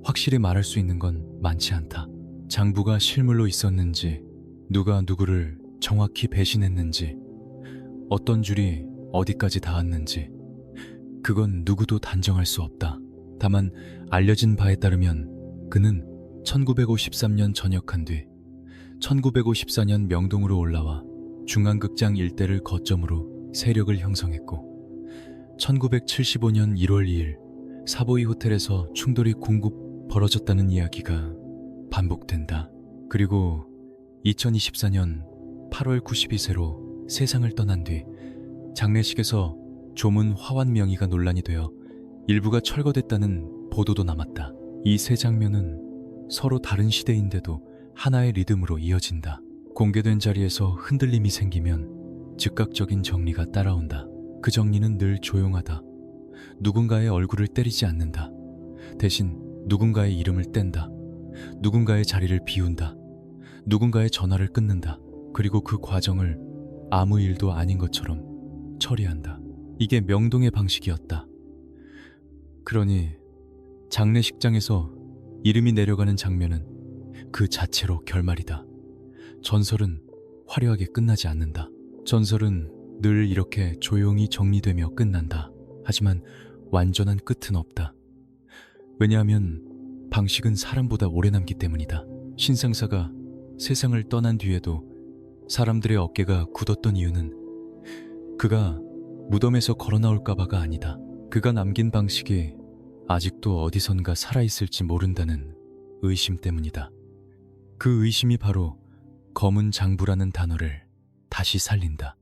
확실히 말할 수 있는 건 많지 않다. 장부가 실물로 있었는지, 누가 누구를 정확히 배신했는지, 어떤 줄이 어디까지 닿았는지, 그건 누구도 단정할 수 없다. 다만 알려진 바에 따르면 그는 1953년 전역한 뒤 1954년 명동으로 올라와 중앙극장 일대를 거점으로 세력을 형성했고 1975년 1월 2일 사보이 호텔에서 충돌이 공급 벌어졌다는 이야기가 반복된다. 그리고 2024년 8월 92세로 세상을 떠난 뒤 장례식에서 조문 화환 명의가 논란이 되어 일부가 철거됐다는 보도도 남았다. 이 세 장면은 서로 다른 시대인데도 하나의 리듬으로 이어진다. 공개된 자리에서 흔들림이 생기면 즉각적인 정리가 따라온다. 그 정리는 늘 조용하다. 누군가의 얼굴을 때리지 않는다. 대신 누군가의 이름을 뗀다. 누군가의 자리를 비운다. 누군가의 전화를 끊는다. 그리고 그 과정을 아무 일도 아닌 것처럼 처리한다. 이게 명동의 방식이었다. 그러니 장례식장에서 이름이 내려가는 장면은 그 자체로 결말이다. 전설은 화려하게 끝나지 않는다. 전설은 늘 이렇게 조용히 정리되며 끝난다. 하지만 완전한 끝은 없다. 왜냐하면 방식은 사람보다 오래 남기 때문이다. 신상사가 세상을 떠난 뒤에도 사람들의 어깨가 굳었던 이유는 그가 무덤에서 걸어 나올까봐가 아니다. 그가 남긴 방식이 아직도 어디선가 살아있을지 모른다는 의심 때문이다. 그 의심이 바로 검은 장부라는 단어를 다시 살린다.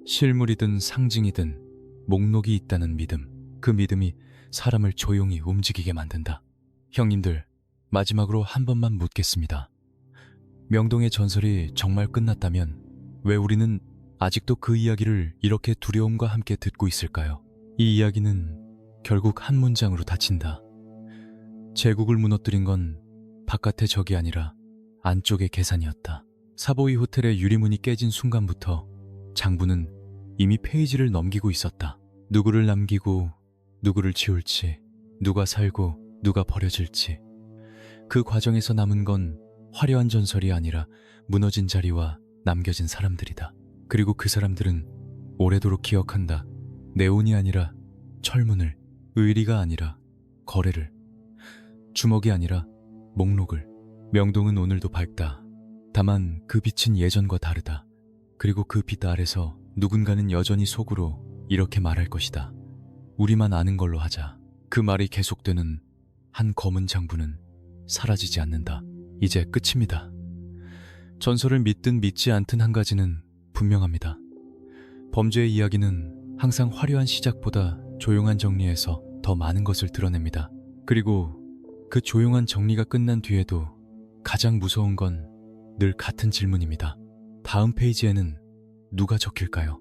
실물이든 상징이든 목록이 있다는 믿음, 그 믿음이 사람을 조용히 움직이게 만든다. 형님들, 마지막으로 한 번만 묻겠습니다. 명동의 전설이 정말 끝났다면 왜 우리는 아직도 그 이야기를 이렇게 두려움과 함께 듣고 있을까요? 이 이야기는 결국 한 문장으로 닫힌다. 제국을 무너뜨린 건 바깥의 적이 아니라 안쪽의 계산이었다. 사보이 호텔의 유리문이 깨진 순간부터 장부는 이미 페이지를 넘기고 있었다. 누구를 남기고 누구를 지울지, 누가 살고 누가 버려질지. 그 과정에서 남은 건 화려한 전설이 아니라 무너진 자리와 남겨진 사람들이다. 그리고 그 사람들은 오래도록 기억한다. 네온이 아니라 철문을, 의리가 아니라 거래를, 주먹이 아니라 목록을. 명동은 오늘도 밝다. 다만 그 빛은 예전과 다르다. 그리고 그 빛 아래서 누군가는 여전히 속으로 이렇게 말할 것이다. 우리만 아는 걸로 하자. 그 말이 계속되는 한 검은 장부는 사라지지 않는다. 이제 끝입니다. 전설을 믿든 믿지 않든 한 가지는 분명합니다. 범죄의 이야기는 항상 화려한 시작보다 조용한 정리에서 더 많은 것을 드러냅니다. 그리고 그 조용한 정리가 끝난 뒤에도 가장 무서운 건 늘 같은 질문입니다. 다음 페이지에는 누가 적힐까요?